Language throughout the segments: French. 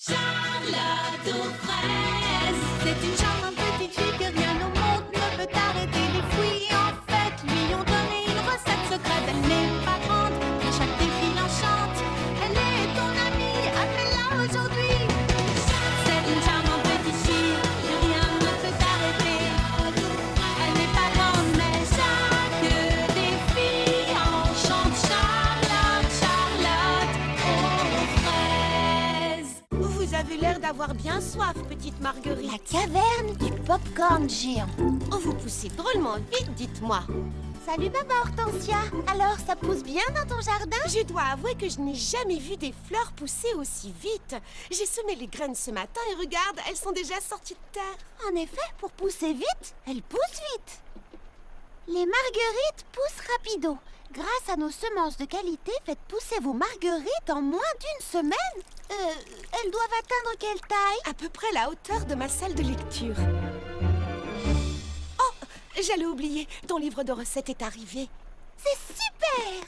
Charlotte aux fraises. C'est une charmante petite fille que rien au monde ne peut arrêter. Les fruits en fait lui ont donné une recette secrète. Elle n'est pas grande, mais chaque défi l'enchante. Elle est ton amie, appelle-la aujourd'hui. C'est une charmante petite fille que rien ne peut arrêter. Elle n'est pas grande, mais chaque défi enchante. Charlotte, Charlotte aux fraises. Vous avez l'air d'avoir bien soif, petite Marguerite. La caverne du popcorn géant. Oh, vous poussez drôlement vite, dites-moi. Salut Papa Hortensia. Alors, ça pousse bien dans ton jardin? Je dois avouer que je n'ai jamais vu des fleurs pousser aussi vite. J'ai semé les graines ce matin et regarde, elles sont déjà sorties de terre. En effet, pour pousser vite, elles poussent vite. Les marguerites poussent rapido. Grâce à nos semences de qualité, faites pousser vos marguerites en moins d'une semaine. Elles doivent atteindre quelle taille? À peu près la hauteur de ma salle de lecture. Oh, j'allais oublier, ton livre de recettes est arrivé. C'est super!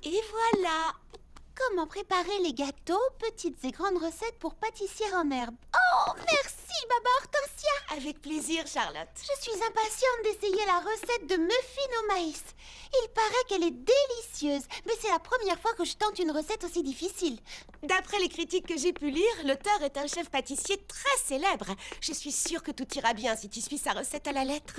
Et voilà. Comment préparer les gâteaux, petites et grandes recettes pour pâtissière en herbe. Oh, merci, Baba Hortensia! Avec plaisir, Charlotte. Je suis impatiente d'essayer la recette de muffins au maïs. Il paraît qu'elle est délicieuse, mais c'est la première fois que je tente une recette aussi difficile. D'après les critiques que j'ai pu lire, l'auteur est un chef pâtissier très célèbre. Je suis sûre que tout ira bien si tu suis sa recette à la lettre.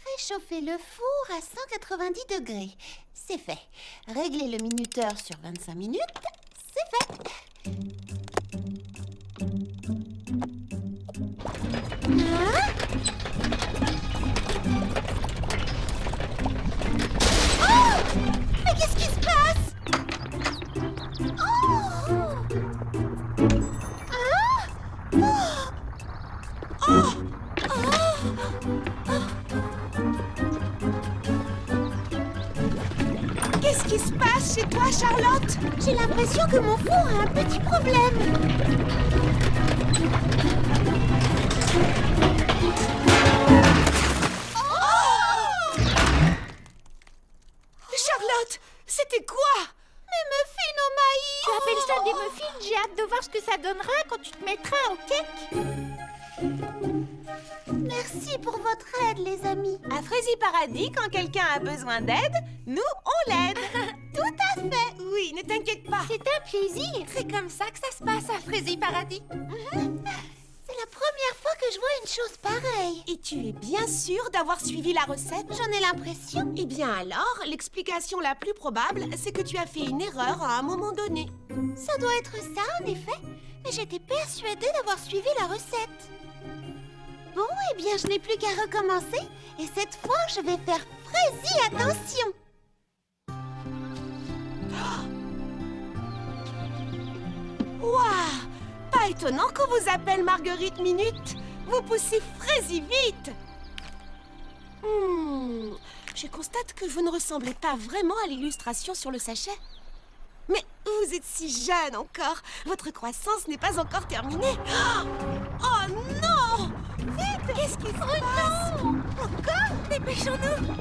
Préchauffer le four à 190 degrés. C'est fait. Régler le minuteur sur 25 minutes. C'est fait. Hein? Oh! Mais qu'est-ce qui se passe? Oh! Hein? Oh! Qu'est-ce qui se passe chez toi, Charlotte? J'ai l'impression que mon four a un petit problème. Charlotte, c'était quoi? Mes muffins au maïs. Tu appelles ça des muffins? J'ai hâte de voir ce que ça donnera quand tu te mettras au cake. Merci pour votre aide, les amis. À Fraisier Paradis, quand quelqu'un a besoin d'aide, nous, on l'aide. Tout à fait. Oui, ne t'inquiète pas. C'est un plaisir. C'est comme ça que ça se passe à Fraisier Paradis. C'est la première fois que je vois une chose pareille. Et tu es bien sûre d'avoir suivi la recette? J'en ai l'impression. Eh bien alors, l'explication la plus probable, c'est que tu as fait une erreur à un moment donné. Ça doit être ça, en effet. Mais j'étais persuadée d'avoir suivi la recette. Bon, eh bien, je n'ai plus qu'à recommencer. Et cette fois, je vais faire Fraisier attention. Waouh! Pas étonnant qu'on vous appelle Marguerite Minute. Vous poussez Fraisier vite. Je constate que vous ne ressemblez pas vraiment à l'illustration sur le sachet. Mais vous êtes si jeune encore. Votre croissance n'est pas encore terminée. Oh non! Vite! Qu'est-ce qui se passe? Non! Encore? Dépêchons-nous!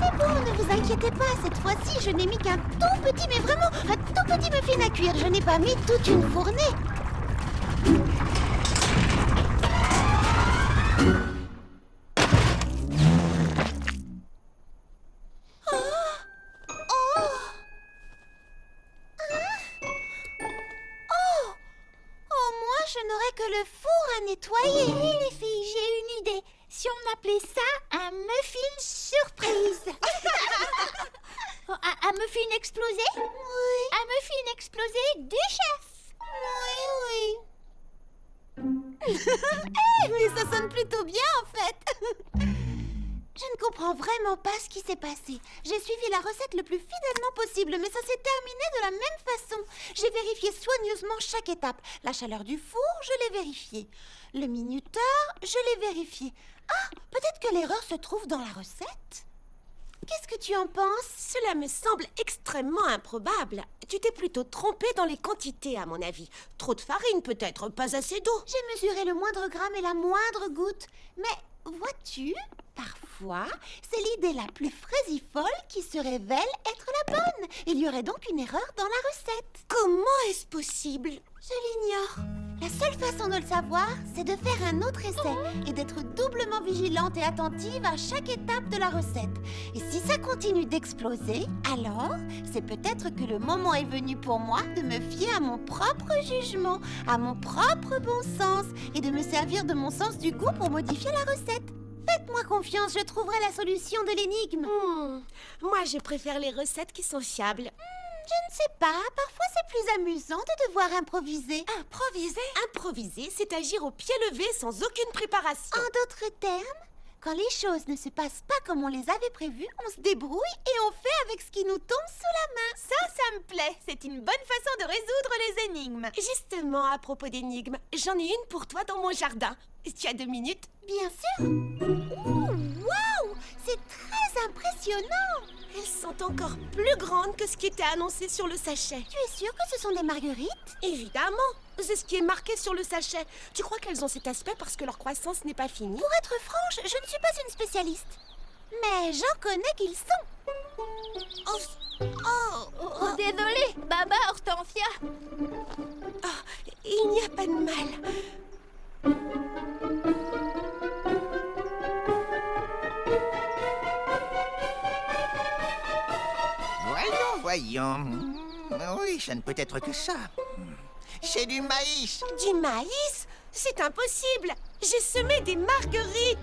C'est bon, ne vous inquiétez pas. Cette fois-ci, je n'ai mis qu'un tout petit, mais vraiment un tout petit muffin à cuire. Je n'ai pas mis toute une fournée. Au moins, je n'aurai que le four à nettoyer. Oui, les filles, j'ai une idée. Si on appelait ça un muffin surprise. Un muffin explosé? Oui, Un muffin explosé du chef. oui, oui. Mais ça sonne plutôt bien en fait. Je ne comprends vraiment pas ce qui s'est passé. J'ai suivi la recette le plus fidèlement possible, mais ça s'est terminé de la même façon. J'ai vérifié soigneusement chaque étape. La chaleur du four, je l'ai vérifiée. Le minuteur, je l'ai vérifié. Ah, peut-être que l'erreur se trouve dans la recette? Qu'est-ce que tu en penses? Cela me semble extrêmement improbable. Tu t'es plutôt trompé dans les quantités, à mon avis. Trop de farine, peut-être, pas assez d'eau. J'ai mesuré le moindre gramme et la moindre goutte. Mais vois-tu, parfois, c'est l'idée la plus frésifole qui se révèle être la bonne. Il y aurait donc une erreur dans la recette. Comment est-ce possible? Je l'ignore. La seule façon de le savoir, c'est de faire un autre essai et d'être doublement vigilante et attentive à chaque étape de la recette. Et si ça continue d'exploser, alors c'est peut-être que le moment est venu pour moi de me fier à mon propre jugement, à mon propre bon sens et de me servir de mon sens du goût pour modifier la recette. Faites-moi confiance, je trouverai la solution de l'énigme. Moi, je préfère les recettes qui sont fiables. Je ne sais pas, parfois c'est plus amusant de devoir improviser. Improviser? Improviser, c'est agir au pied levé sans aucune préparation. En d'autres termes, quand les choses ne se passent pas comme on les avait prévues, on se débrouille et on fait avec ce qui nous tombe sous la main. Ça me plaît. C'est une bonne façon de résoudre les énigmes. Justement, à propos d'énigmes, j'en ai une pour toi dans mon jardin. Tu as 2 minutes? Bien sûr. Waouh, c'est très impressionnant. Elles sont encore plus grandes que ce qui était annoncé sur le sachet. Tu es sûre que ce sont des marguerites? Évidemment, c'est ce qui est marqué sur le sachet. Tu crois qu'elles ont cet aspect parce que leur croissance n'est pas finie? Pour être franche, je ne suis pas une spécialiste. Mais j'en connais qu'ils sont. Oh, désolée, Baba Hortensia. Il n'y a pas de mal. Voyons. Oui, ça ne peut être que ça. C'est du maïs. Du maïs? C'est impossible. J'ai semé des marguerites.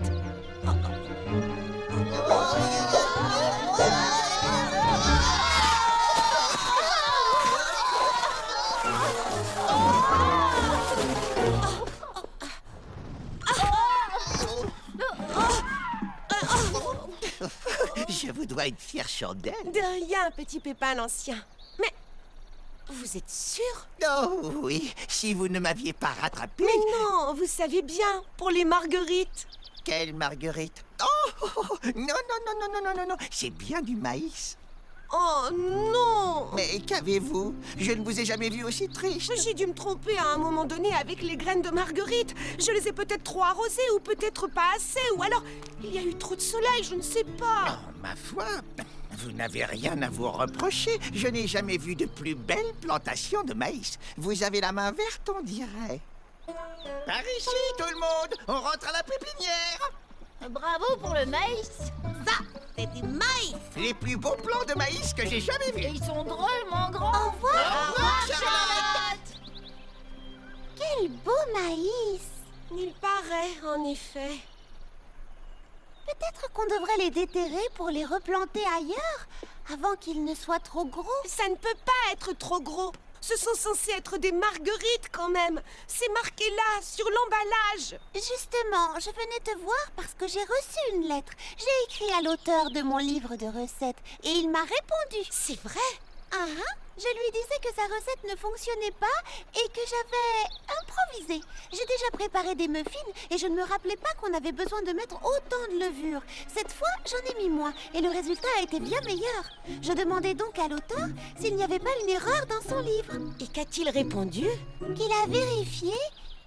Je vous dois une fière chandelle. De rien, petit Pépin l'ancien. Mais vous êtes sûr? Oh oui, si vous ne m'aviez pas rattrapé... Mais non, vous savez bien, pour les marguerites. Quelle marguerite? Non, c'est bien du maïs. Oh non! Mais qu'avez-vous? Je ne vous ai jamais vu aussi triste. J'ai dû me tromper à un moment donné avec les graines de marguerite. Je les ai peut-être trop arrosées ou peut-être pas assez. Ou alors, il y a eu trop de soleil, je ne sais pas. Oh, ma foi, vous n'avez rien à vous reprocher. Je n'ai jamais vu de plus belle plantation de maïs. Vous avez la main verte, on dirait. Par ici, tout le monde! On rentre à la pépinière! Bravo pour le maïs. Ça, c'est du maïs. Les plus beaux plants de maïs que j'ai jamais vus. Ils sont drôlement grands. Au revoir. Au revoir, Charlotte. Quel beau maïs. Il paraît, en effet. Peut-être qu'on devrait les déterrer pour les replanter ailleurs, avant qu'ils ne soient trop gros. Ça ne peut pas être trop gros. Ce sont censés être des marguerites quand même. C'est marqué là, sur l'emballage. Justement, je venais te voir parce que j'ai reçu une lettre. J'ai écrit à l'auteur de mon livre de recettes et il m'a répondu. C'est vrai? Je lui disais que sa recette ne fonctionnait pas et que j'avais improvisé. J'ai déjà préparé des muffins et je ne me rappelais pas qu'on avait besoin de mettre autant de levure. Cette fois, j'en ai mis moins et le résultat a été bien meilleur. Je demandais donc à l'auteur s'il n'y avait pas une erreur dans son livre. Et qu'a-t-il répondu? Qu'il a vérifié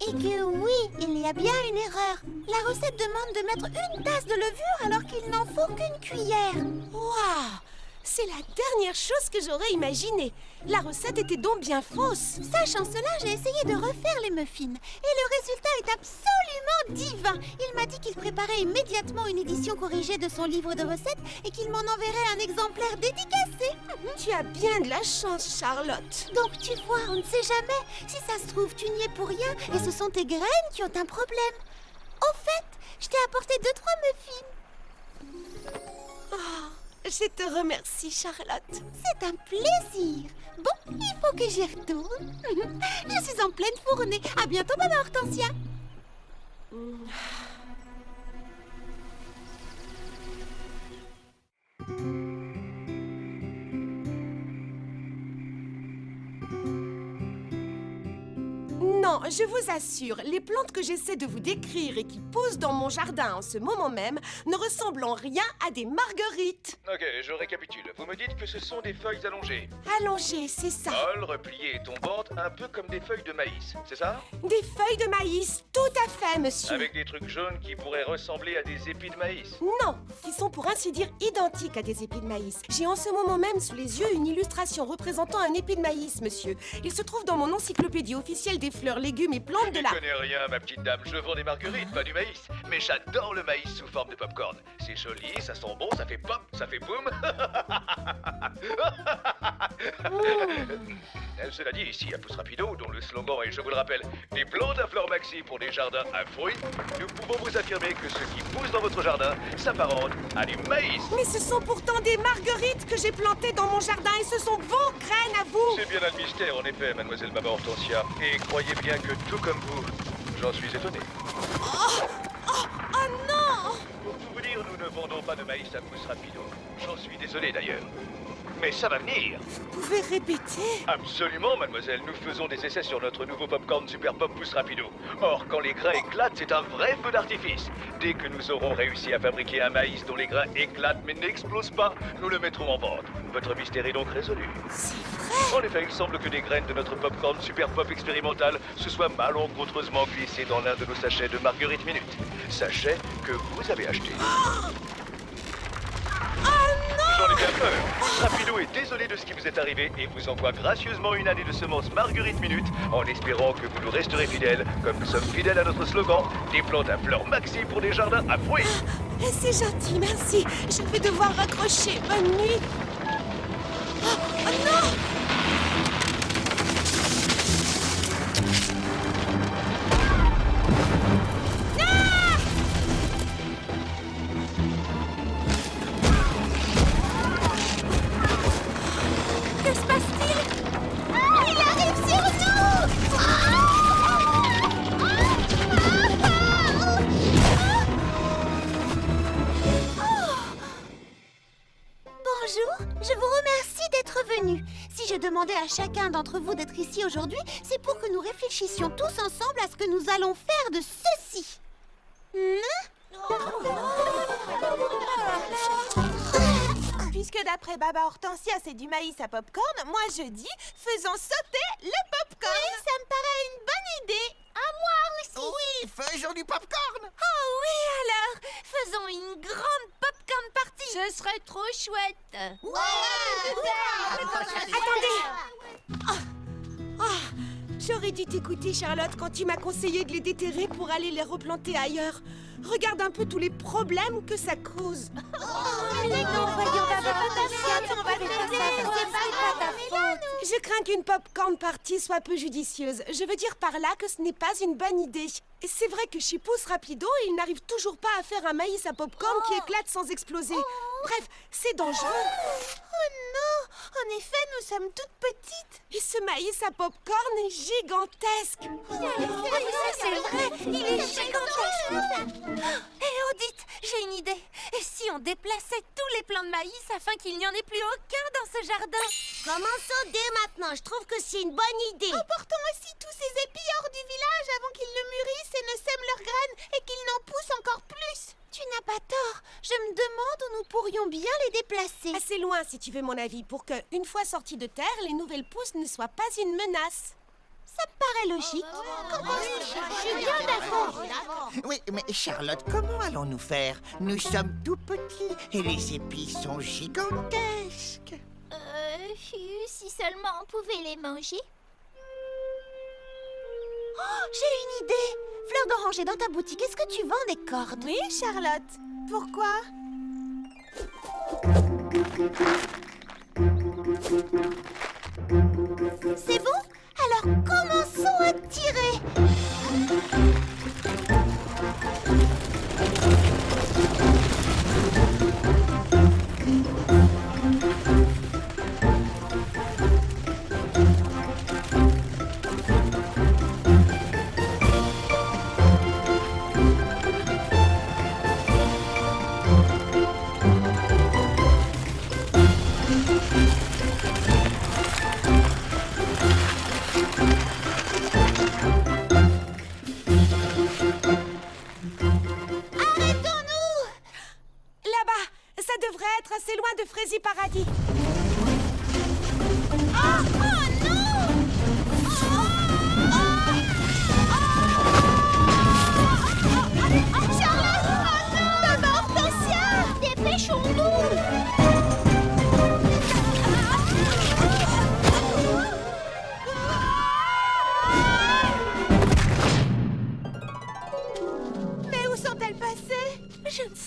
et que oui, il y a bien une erreur. La recette demande de mettre une tasse de levure alors qu'il n'en faut qu'une cuillère. Waouh! C'est la dernière chose que j'aurais imaginée. La recette était donc bien fausse. Sachant cela, j'ai essayé de refaire les muffins. Et le résultat est absolument divin. Il m'a dit qu'il préparait immédiatement une édition corrigée de son livre de recettes et qu'il m'en enverrait un exemplaire dédicacé. Tu as bien de la chance, Charlotte. Donc tu vois, on ne sait jamais. Si ça se trouve, tu n'y es pour rien et ce sont tes graines qui ont un problème. Au fait, je t'ai apporté 2-3 muffins. Je te remercie, Charlotte. C'est un plaisir. Bon, il faut que j'y retourne. Je suis en pleine fournée. À bientôt, maman Hortensia. Non, je vous assure, les plantes que j'essaie de vous décrire et qui poussent dans mon jardin en ce moment même ne ressemblent en rien à des marguerites. Ok, je récapitule. Vous me dites que ce sont des feuilles allongées. Allongées, c'est ça. Molles, repliées et tombantes, un peu comme des feuilles de maïs, c'est ça? Des feuilles de maïs, tout à fait, monsieur. Avec des trucs jaunes qui pourraient ressembler à des épis de maïs. Non, qui sont pour ainsi dire identiques à des épis de maïs. J'ai en ce moment même sous les yeux une illustration représentant un épi de maïs, monsieur. Il se trouve dans mon encyclopédie officielle des fleurs, légumes et plantes de Je la... ne connais rien, ma petite dame. Je vends des marguerites, pas du maïs. Mais j'adore le maïs sous forme de popcorn. C'est joli, ça sent bon, ça fait pop, ça fait boum. Cela dit, ici à Pousse Rapido, dont le slogan est, je vous le rappelle, des plantes à fleurs maxi pour des jardins à fruits, nous pouvons vous affirmer que ce qui pousse dans votre jardin s'apparente à du maïs. Mais ce sont pourtant des marguerites que j'ai plantées dans mon jardin et ce sont vos graines à vous. C'est bien un mystère, en effet, mademoiselle Baba Hortensia. Et croyez bien que, tout comme vous, j'en suis étonné. Oh non! Pour tout vous dire, nous ne vendons pas de maïs à Pousse Rapido. J'en suis désolé d'ailleurs. Mais ça va venir. Vous pouvez répéter? Absolument, mademoiselle. Nous faisons des essais sur notre nouveau popcorn Super Pop Pousse Rapido. Or, quand les grains éclatent, c'est un vrai feu d'artifice. Dès que nous aurons réussi à fabriquer un maïs dont les grains éclatent mais n'explosent pas, nous le mettrons en vente. Votre mystère est donc résolu. C'est vrai? En effet, il semble que des graines de notre popcorn Super Pop expérimental se soient malencontreusement glissées dans l'un de nos sachets de Marguerite Minute. Sachet que vous avez acheté. J'en ai bien peur. Rapido est désolé de ce qui vous est arrivé et vous envoie gracieusement une année de semences Marguerite Minute en espérant que vous nous resterez fidèles, comme nous sommes fidèles à notre slogan, des plantes à fleurs maxi pour des jardins à fruits. C'est gentil, merci. Je vais devoir raccrocher. Bonne nuit. Oh non! Que se passe-t-il? Il arrive sur nous! Bonjour, je vous remercie d'être venu. Si j'ai demandé à chacun d'entre vous d'être ici aujourd'hui, c'est pour que nous réfléchissions tous ensemble à ce que nous allons faire de ceci. Puisque d'après Baba Hortensia, c'est du maïs à popcorn, moi je dis, faisons sauter le popcorn. Oui, ça me paraît une bonne idée. Oui, faisons du popcorn. Oh oui alors, faisons une grande popcorn party. Ce serait trop chouette. Attendez! J'aurais dû t'écouter, Charlotte, quand tu m'as conseillé de les déterrer pour aller les replanter ailleurs. Regarde un peu tous les problèmes que ça cause. Je crains qu'une popcorn party soit peu judicieuse. Je veux dire par là que ce n'est pas une bonne idée. Et c'est vrai que chez Pousse Rapido, il n'arrive toujours pas à faire un maïs à popcorn qui éclate sans exploser. Bref, c'est dangereux. Oh non! En effet, nous sommes toutes petites. Et ce maïs à popcorn est gigantesque. C'est vrai, il est gigantesque. Hé, Odite, j'ai une idée. Et si on déplaçait tous les plants de maïs afin qu'il n'y en ait plus aucun dans ce jardin? Commençons dès maintenant, je trouve que c'est une bonne idée. Emportons aussi tous ces épis hors du village avant qu'ils ne mûrissent et ne sèment leurs graines et qu'ils n'en poussent encore plus. Tu n'as pas tort, je me demande où nous pourrions bien les déplacer. Assez loin, si tu veux mon avis, pour que, une fois sortis de terre, les nouvelles pousses ne soient pas une menace. Ça me paraît logique. Je suis bien d'accord. Oui, mais Charlotte, comment allons-nous faire? Nous sommes tout petits et les épis sont gigantesques. Si seulement on pouvait les manger. Oh, j'ai une idée. Fleur d'oranger, dans ta boutique, est-ce que tu vends des cordes? Oui, Charlotte. Pourquoi? C'est bon? Alors commençons à tirer.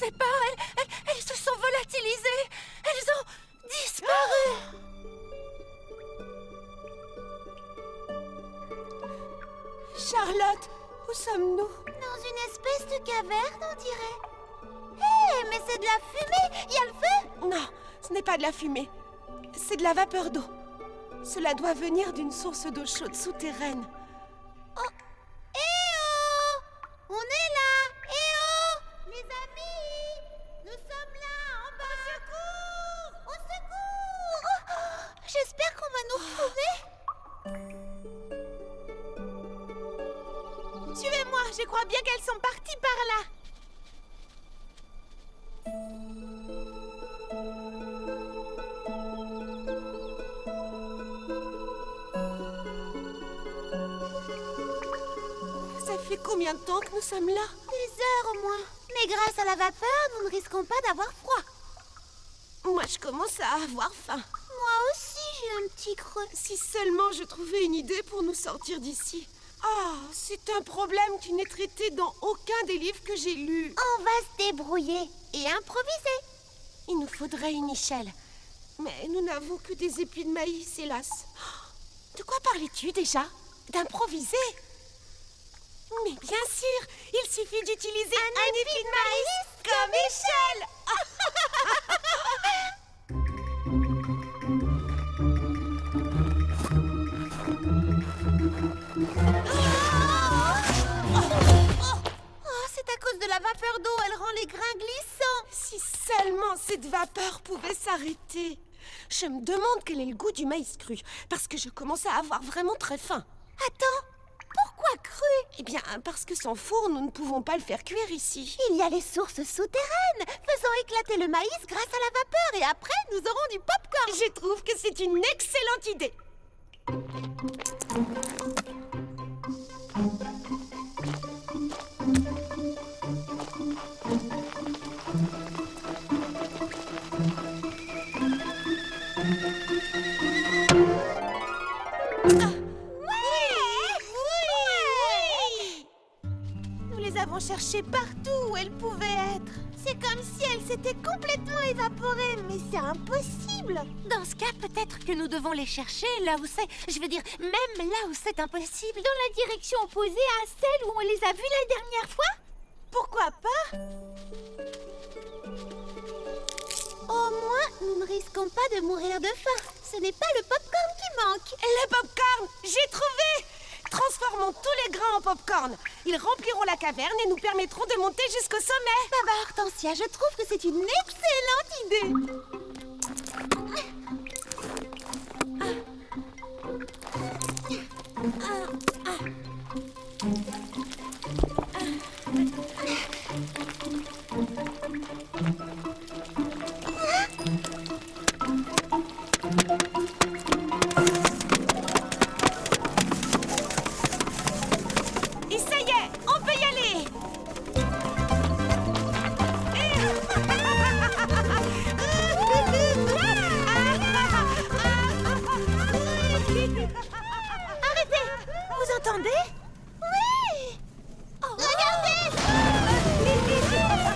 sais pas, elles se sont volatilisées. Elles ont disparu. Charlotte, où sommes-nous? Dans une espèce de caverne, on dirait. Hé, mais c'est de la fumée! Il y a le feu! Non, ce n'est pas de la fumée. C'est de la vapeur d'eau. Cela doit venir d'une source d'eau chaude souterraine. Oh! Eh oh! On est là! Eh oh! Les amis! Nous sommes là, en bas! Au secours! Au secours! Oh, j'espère qu'on va nous retrouver. Suivez-moi, je crois bien qu'elles sont parties par là. Ça fait combien de temps que nous sommes là? Des heures au moins. Mais grâce à la vapeur, nous ne risquons pas d'avoir froid. Moi, je commence à avoir faim. Moi aussi, j'ai un petit creux. Si seulement je trouvais une idée pour nous sortir d'ici. Ah, c'est un problème qui n'est traité dans aucun des livres que j'ai lus. On va se débrouiller et improviser. Il nous faudrait une échelle. Mais nous n'avons que des épis de maïs, hélas. De quoi parlais-tu déjà? D'improviser? Mais bien sûr, il suffit d'utiliser un épi de maïs comme échelle. Oh, c'est à cause de la vapeur d'eau, elle rend les grains glissants. Si seulement cette vapeur pouvait s'arrêter. Je me demande quel est le goût du maïs cru, parce que je commence à avoir vraiment très faim. Attends, pourquoi cru? Eh bien, parce que sans four, nous ne pouvons pas le faire cuire ici. Il y a les sources souterraines. Faisons éclater le maïs grâce à la vapeur et après, nous aurons du pop-corn. Je trouve que c'est une excellente idée. Nous les avons cherchées partout où elles pouvaient être. C'est comme si elles s'étaient complètement évaporées, mais c'est impossible. Dans ce cas, peut-être que nous devons les chercher là où c'est... Je veux dire, même là où c'est impossible. Dans la direction opposée à celle où on les a vues la dernière fois. Pourquoi pas? Au moins, nous ne risquons pas de mourir de faim. Ce n'est pas le pop-corn qui manque. Le popcorn, j'ai trouvé! Transformons tous les grains en popcorn. Ils rempliront la caverne et nous permettront de monter jusqu'au sommet. Baba Hortensia, je trouve que c'est une excellente idée. Et ça y est, on peut y aller. Arrêtez! Vous entendez? Oui! Regardez!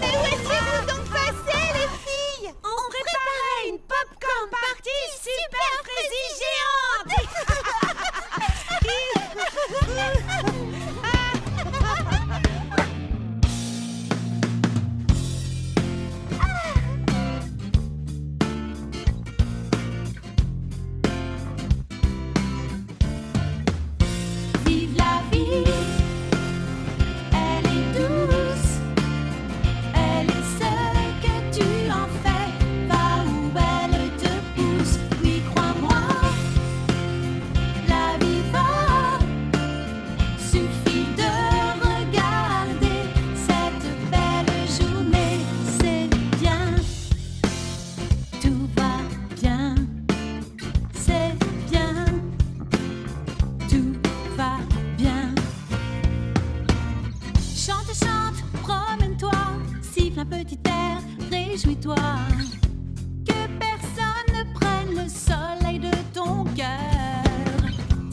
Mais où étiez-vous donc passées, les filles? On préparait une popcorn party super fraise géante. Vive la vie, elle est douce, elle est ce que tu en fais, va où elle te pousse, oui crois-moi, la vie va, suffit de regarder cette belle journée, c'est bien, tout va bien, c'est bien. Tout va bien. Chante, chante, promène-toi, siffle un petit air, réjouis-toi. Que personne ne prenne le soleil de ton cœur.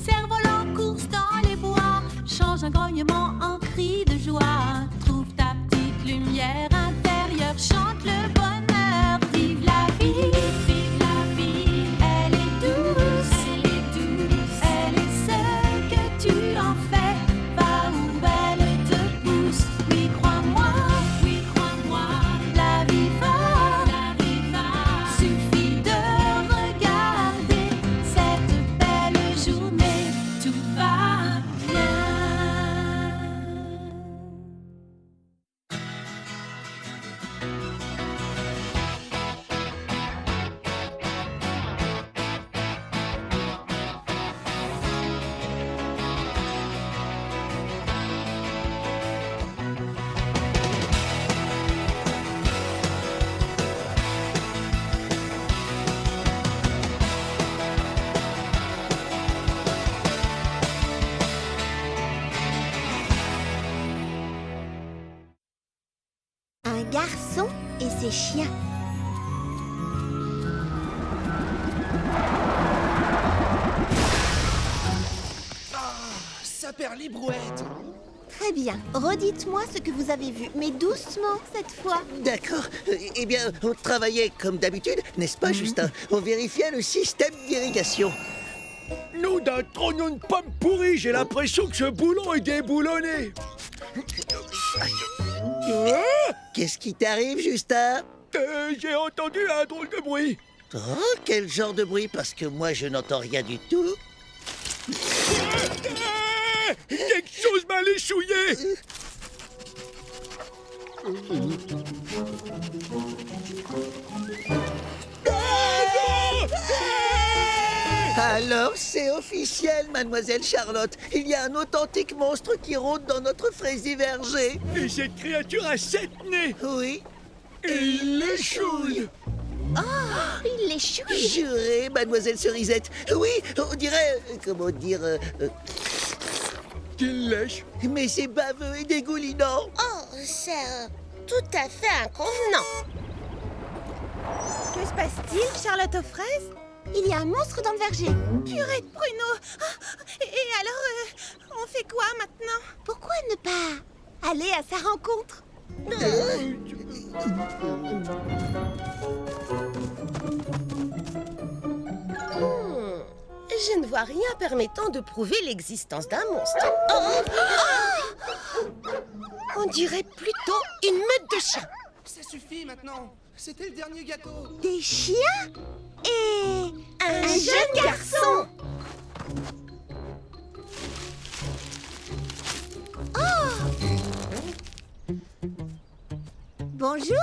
Cerf-volant, course dans les bois, change un grognement en cri de joie. Trouve ta petite lumière intérieure. cœur chante le bonheur. Vive la vie, vive la vie. Elle est douce, elle est ce que tu en fais. Va où elle te pousse. Oui, crois-moi, la vie va. Suffit de regarder cette belle journée, tout va bien. Un garçon et ses chiens. Ça perd les brouettes. Très bien. Redites-moi ce que vous avez vu, mais doucement cette fois. D'accord. Eh bien, on travaillait comme d'habitude, n'est-ce pas, Justin? On vérifiait le système d'irrigation. Nous, d'un trognon de pomme pourrie, j'ai l'impression que ce boulon est déboulonné. Qu'est-ce qui t'arrive, Justin? J'ai entendu un drôle de bruit. Oh, quel genre de bruit? Parce que moi, je n'entends rien du tout. Quelque chose m'a léchouillé. Alors, c'est officiel, mademoiselle Charlotte. Il y a un authentique monstre qui rôde dans notre fraisier verger. Et cette créature a 7 nez. Oui. Et il l'échouille. Il les chouille. Juré, mademoiselle Cerisette. Oui, on dirait... comment dire... Qu'il lèche. mais c'est baveux et dégoulinant. Oh, c'est tout à fait inconvenant. Que se passe-t-il, Charlotte aux fraises? Il y a un monstre dans le verger. Purée de pruneaux. Et alors, on fait quoi maintenant? Pourquoi ne pas aller à sa rencontre? Je ne vois rien permettant de prouver l'existence d'un monstre. On dirait plutôt une meute de chiens. Ça suffit maintenant. C'était le dernier gâteau. Des chiens et Un jeune garçon. Bonjour.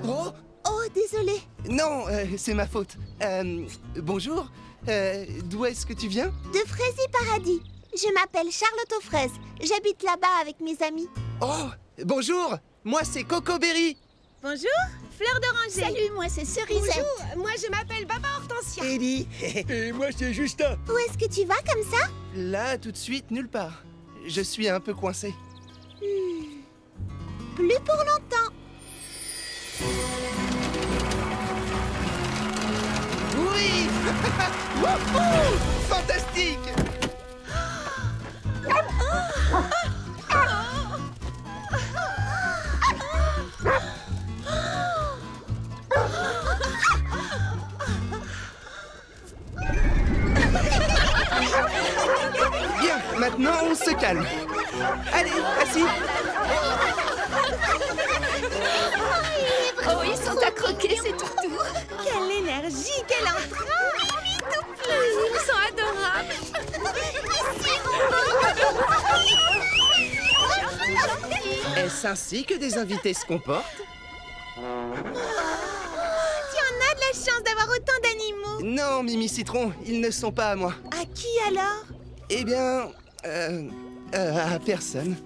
Oh Oh, désolé. non, c'est ma faute. Bonjour. D'où est-ce que tu viens? De Fraisier Paradis. Je m'appelle Charlotte aux fraises. J'habite là-bas avec mes amis. Oh, bonjour. Moi, c'est Coco Berry. Bonjour, Fleur d'oranger. Salut, moi c'est Cerisette. Bonjour, moi je m'appelle Baba Hortensia. Ellie. Et moi, c'est Justin. Où est-ce que tu vas comme ça? Là, tout de suite, nulle part. Je suis un peu coincé. Plus pour longtemps. Oui. Wouhou! Fantastique. Bien, maintenant on se calme. Allez, assis. Oh, ils sont à croquer, c'est tout. Quelle énergie, quel entrain. Ils sont adorables. Est-ce ainsi que des invités se comportent? Tu en as de la chance d'avoir autant d'animaux. Non, Mimi Citron, ils ne sont pas à moi. À qui alors? Eh bien, à personne.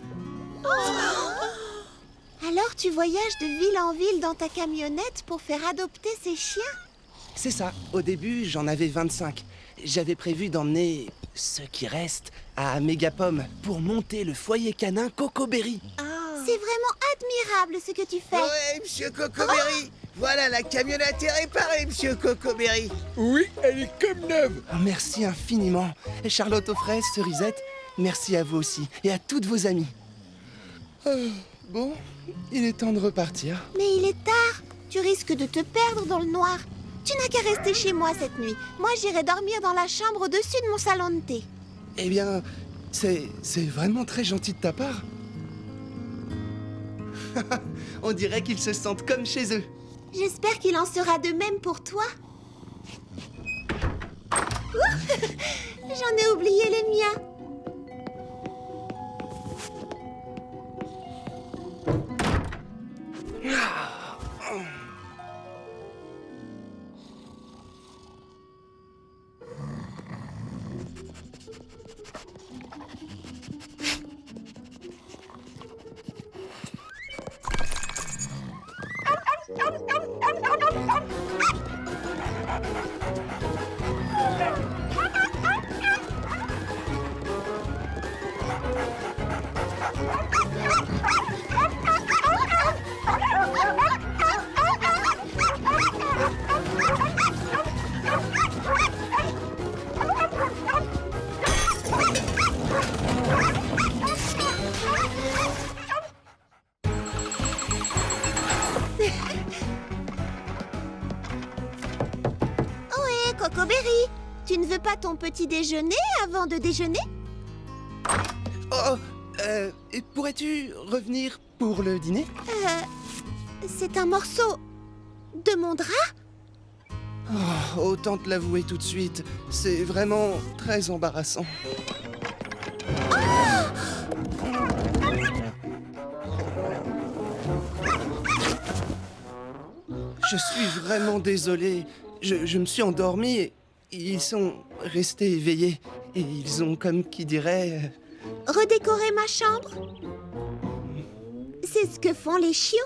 Alors tu voyages de ville en ville dans ta camionnette pour faire adopter ces chiens? C'est ça. Au début, j'en avais 25. J'avais prévu d'emmener ceux qui restent à Mégapom pour monter le foyer canin Coco Berry. C'est vraiment admirable ce que tu fais. Ouais, monsieur Cocoberry. Voilà, la camionnette est réparée, monsieur Cocoberry. Oui, elle est comme neuve. Oh, merci infiniment. Charlotte aux fraises, Cerisette, merci à vous aussi et à toutes vos amies. Bon, il est temps de repartir. Mais il est tard. Tu risques de te perdre dans le noir. Tu n'as qu'à rester chez moi cette nuit. Moi, j'irai dormir dans la chambre au-dessus de mon salon de thé. Eh bien, c'est vraiment très gentil de ta part. On dirait qu'ils se sentent comme chez eux. J'espère qu'il en sera de même pour toi. Ouh, j'en ai oublié les miens. Ohé, Cocoberry, tu ne veux pas ton petit déjeuner avant de déjeuner? Oh, et pourrais-tu revenir pour le dîner? C'est un morceau de mon drap? Oh, autant te l'avouer tout de suite, c'est vraiment très embarrassant. Je suis vraiment désolé. Je me suis endormi et ils sont restés éveillés. Et ils ont, comme qui dirait... Redécorer ma chambre? C'est ce que font les chiots?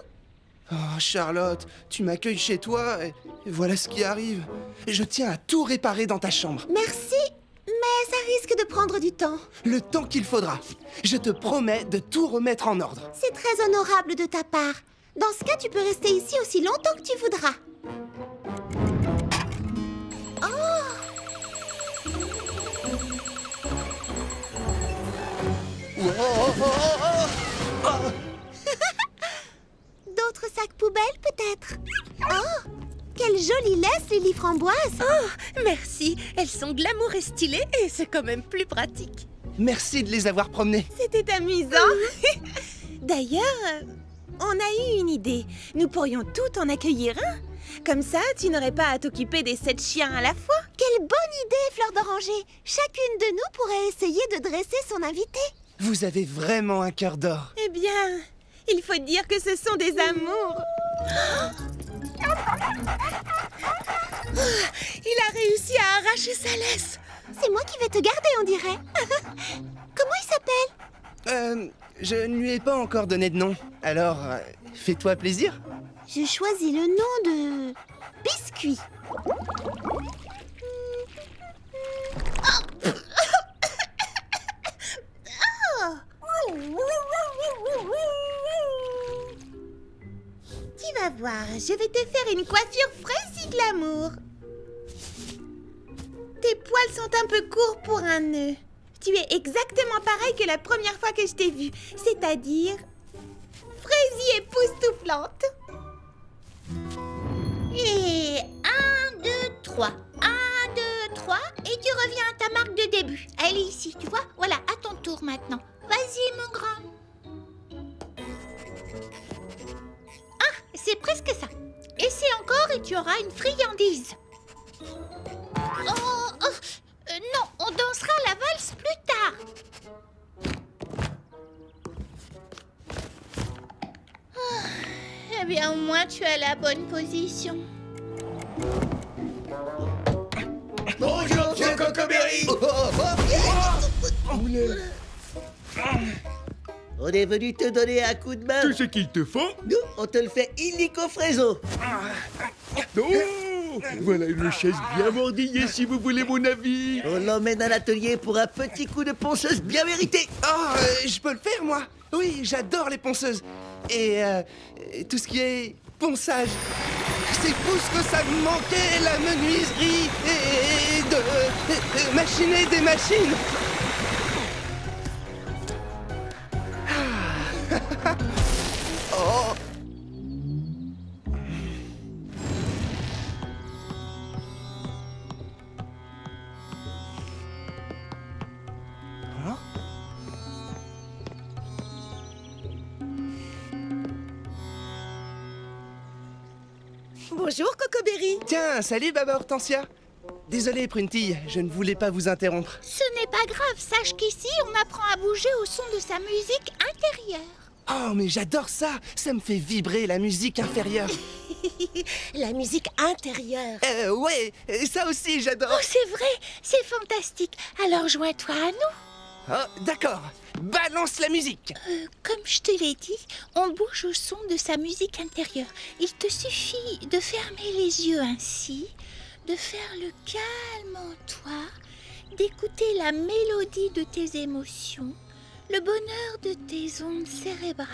Oh, Charlotte, tu m'accueilles chez toi et voilà ce qui arrive. Je tiens à tout réparer dans ta chambre. Merci, mais ça risque de prendre du temps. Le temps qu'il faudra. Je te promets de tout remettre en ordre. C'est très honorable de ta part. Dans ce cas, tu peux rester ici aussi longtemps que tu voudras. D'autres sacs poubelles, peut-être? Oh, quelle jolie laisse, Lily Framboise! Merci, elles sont glamour et stylées et c'est quand même plus pratique. Merci de les avoir promenés. C'était amusant. D'ailleurs, on a eu une idée. Nous pourrions tout en accueillir un. Comme ça, tu n'aurais pas à t'occuper des 7 chiens à la fois. Quelle bonne idée, Fleur d'Oranger! Chacune de nous pourrait essayer de dresser son invité. Vous avez vraiment un cœur d'or. Eh bien, il faut dire que ce sont des amours. Il a réussi à arracher sa laisse. C'est moi qui vais te garder, on dirait. Comment il s'appelle? Je ne lui ai pas encore donné de nom. Alors, fais-toi plaisir. Je choisis le nom de... Biscuit. Tu vas voir, je vais te faire une coiffure fraise et glamour. Tes poils sont un peu courts pour un nœud. Tu es exactement pareil que la première fois que je t'ai vue, c'est-à-dire fraise époustouflante. Et 1, 2, 3. 1, 2, 3. Et tu reviens à ta marque de début. Elle est ici, tu vois? Voilà, à ton tour maintenant. Vas-y, mon grand. Ah, c'est presque ça. Essaie encore et tu auras une friandise. Non, on dansera la valse plus tard. Eh bien, au moins, tu as la bonne position. Bonjour, monsieur Cocoberry. On est venu te donner un coup de main. Tout ce qu'il te faut. Nous, on te le fait illico frézo. Oh, voilà une chaise bien mordillée si vous voulez mon avis. On l'emmène à l'atelier pour un petit coup de ponceuse bien mérité. Oh, je peux le faire, moi. Oui, j'adore les ponceuses. Et tout ce qui est ponçage. C'est tout ce que ça me manquait, la menuiserie et de machiner des machines. Bonjour, Cocoberry. Tiens, salut Baba Hortensia. Désolé, Prunty, je ne voulais pas vous interrompre. Ce n'est pas grave, sache qu'ici, on apprend à bouger au son de sa musique intérieure. Oh, mais j'adore ça. Ça me fait vibrer la musique inférieure. La musique intérieure. Ouais, ça aussi, j'adore. Oh, c'est vrai, c'est fantastique. Alors joins-toi à nous. Oh, d'accord. Balance la musique. Comme je te l'ai dit, on bouge au son de sa musique intérieure. Il te suffit de fermer les yeux ainsi, de faire le calme en toi, d'écouter la mélodie de tes émotions, le bonheur de tes ondes cérébrales,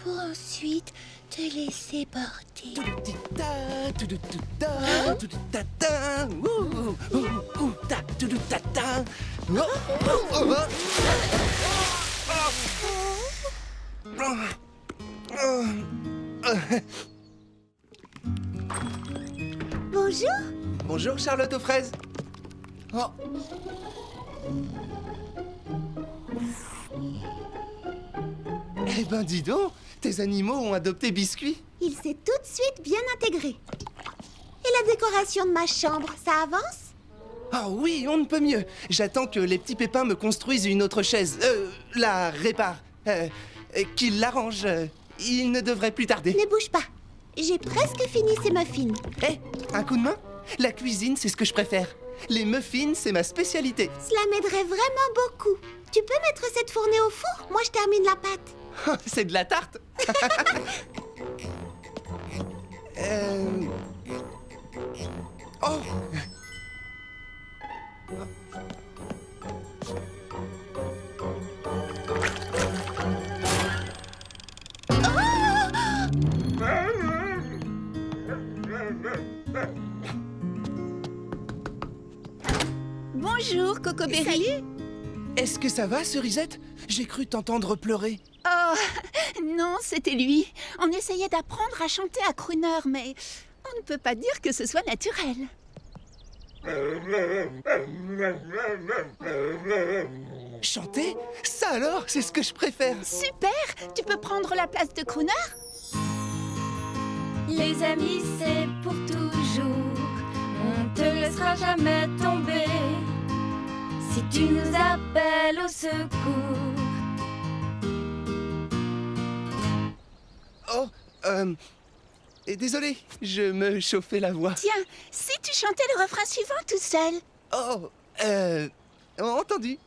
pour ensuite te laisser porter. Tudutita, tudutita, tudutata, ouh, ouh, ouh, ta, tudutata. Oh, oh, oh, Bonjour. Bonjour, Charlotte aux fraises. Oh. Eh ben, dis donc, tes animaux ont adopté Biscuit. Il s'est tout de suite bien intégré. Et la décoration de ma chambre, ça avance? Ah oui, on ne peut mieux. J'attends que les petits pépins me construisent une autre chaise. La réparent. Qu'ils l'arrangent. Il ne devrait plus tarder. Ne bouge pas. J'ai presque fini ces muffins. Eh, un coup de main? La cuisine, c'est ce que je préfère. Les muffins, c'est ma spécialité. Cela m'aiderait vraiment beaucoup. Tu peux mettre cette fournée au four? Moi, je termine la pâte. C'est de la tarte. Oh. Bonjour, Cocoberry. Salut. Est-ce que ça va, Cerisette? J'ai cru t'entendre pleurer. Oh, non, c'était lui. On essayait d'apprendre à chanter à crooner, mais on ne peut pas dire que ce soit naturel. Chanter? Ça alors, c'est ce que je préfère. Super! Tu peux prendre la place de crooner? Les amis, c'est pour toujours. On te laissera jamais tomber. Si tu nous appelles au secours. Oh, et désolé, je me chauffais la voix. Tiens, si tu chantais le refrain suivant tout seul. Oh, entendu.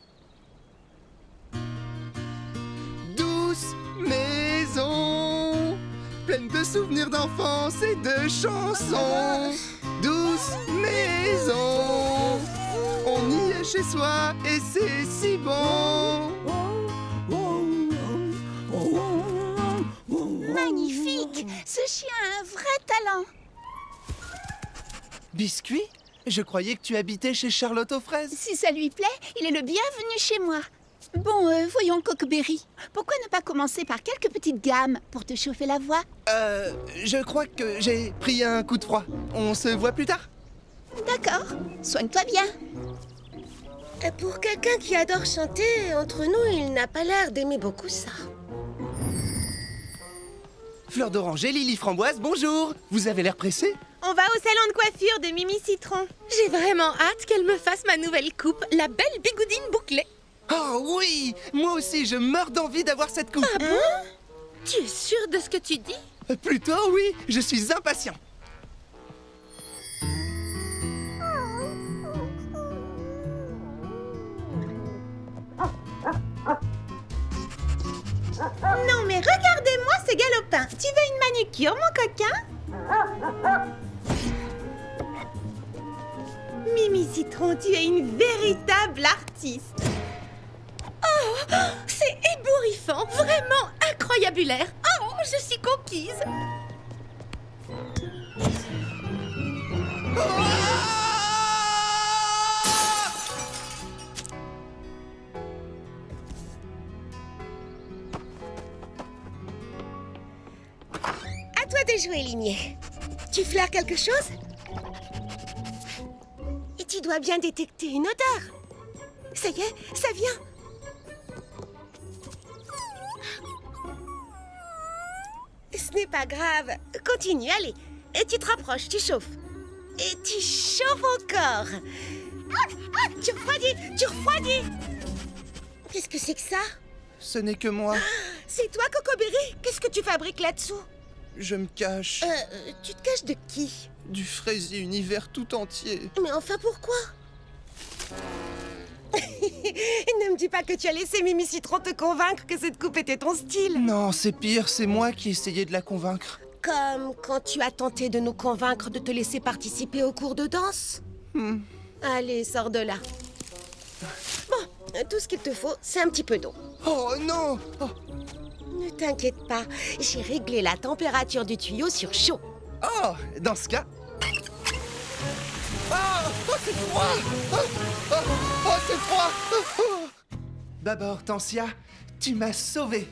Douce maison, pleine de souvenirs d'enfance et de chansons. Douce maison, on y est chez soi et c'est si bon. Magnifique! Ce chien a un vrai talent. Biscuit? Je croyais que tu habitais chez Charlotte aux fraises. Si ça lui plaît, il est le bienvenu chez moi. Bon, voyons, Cocoberry. Pourquoi ne pas commencer par quelques petites gammes pour te chauffer la voix? Je crois que j'ai pris un coup de froid. On se voit plus tard? D'accord, soigne-toi bien. Pour quelqu'un qui adore chanter, entre nous, il n'a pas l'air d'aimer beaucoup ça. Fleur d'oranger, Lily Framboise, bonjour. Vous avez l'air pressé? On va au salon de coiffure de Mimi Citron. J'ai vraiment hâte qu'elle me fasse ma nouvelle coupe, la belle bigoudine bouclée. Oh oui! Moi aussi, je meurs d'envie d'avoir cette coupe. Ah bon? Tu es sûre de ce que tu dis? Plutôt oui, je suis impatient. Non mais regardez-moi ce galopin. Tu veux une manucure, mon coquin? Mimi Citron, tu es une véritable artiste. Oh, c'est ébouriffant, vraiment incroyabulaire. Oh, je suis conquise. À toi de jouer, Ligné. Tu flaires quelque chose? Et tu dois bien détecter une odeur. Ça y est, ça vient. Ce n'est pas grave. Continue, allez. Et tu te rapproches, tu chauffes. Et tu chauffes encore. Tu refroidis. Qu'est-ce que c'est que ça? Ce n'est que moi. C'est toi, Cocoberry? Qu'est-ce que tu fabriques là-dessous? Je me cache Tu te caches de qui? du fraisier univers tout entier. Mais enfin, pourquoi? Ne me dis pas que tu as laissé Mimi Citron te convaincre que cette coupe était ton style. Non, c'est pire, c'est moi qui essayais de la convaincre. Comme quand tu as tenté de nous convaincre de te laisser participer au cours de danse. Allez, sors de là. Bon, tout ce qu'il te faut, c'est un petit peu d'eau. Oh non! Oh, Ne t'inquiète pas, j'ai réglé la température du tuyau sur chaud. oh, dans ce cas... Oh, oh, c'est froid! Oh, oh, oh, c'est froid! Oh, oh. D'abord, Tancia, tu m'as sauvé.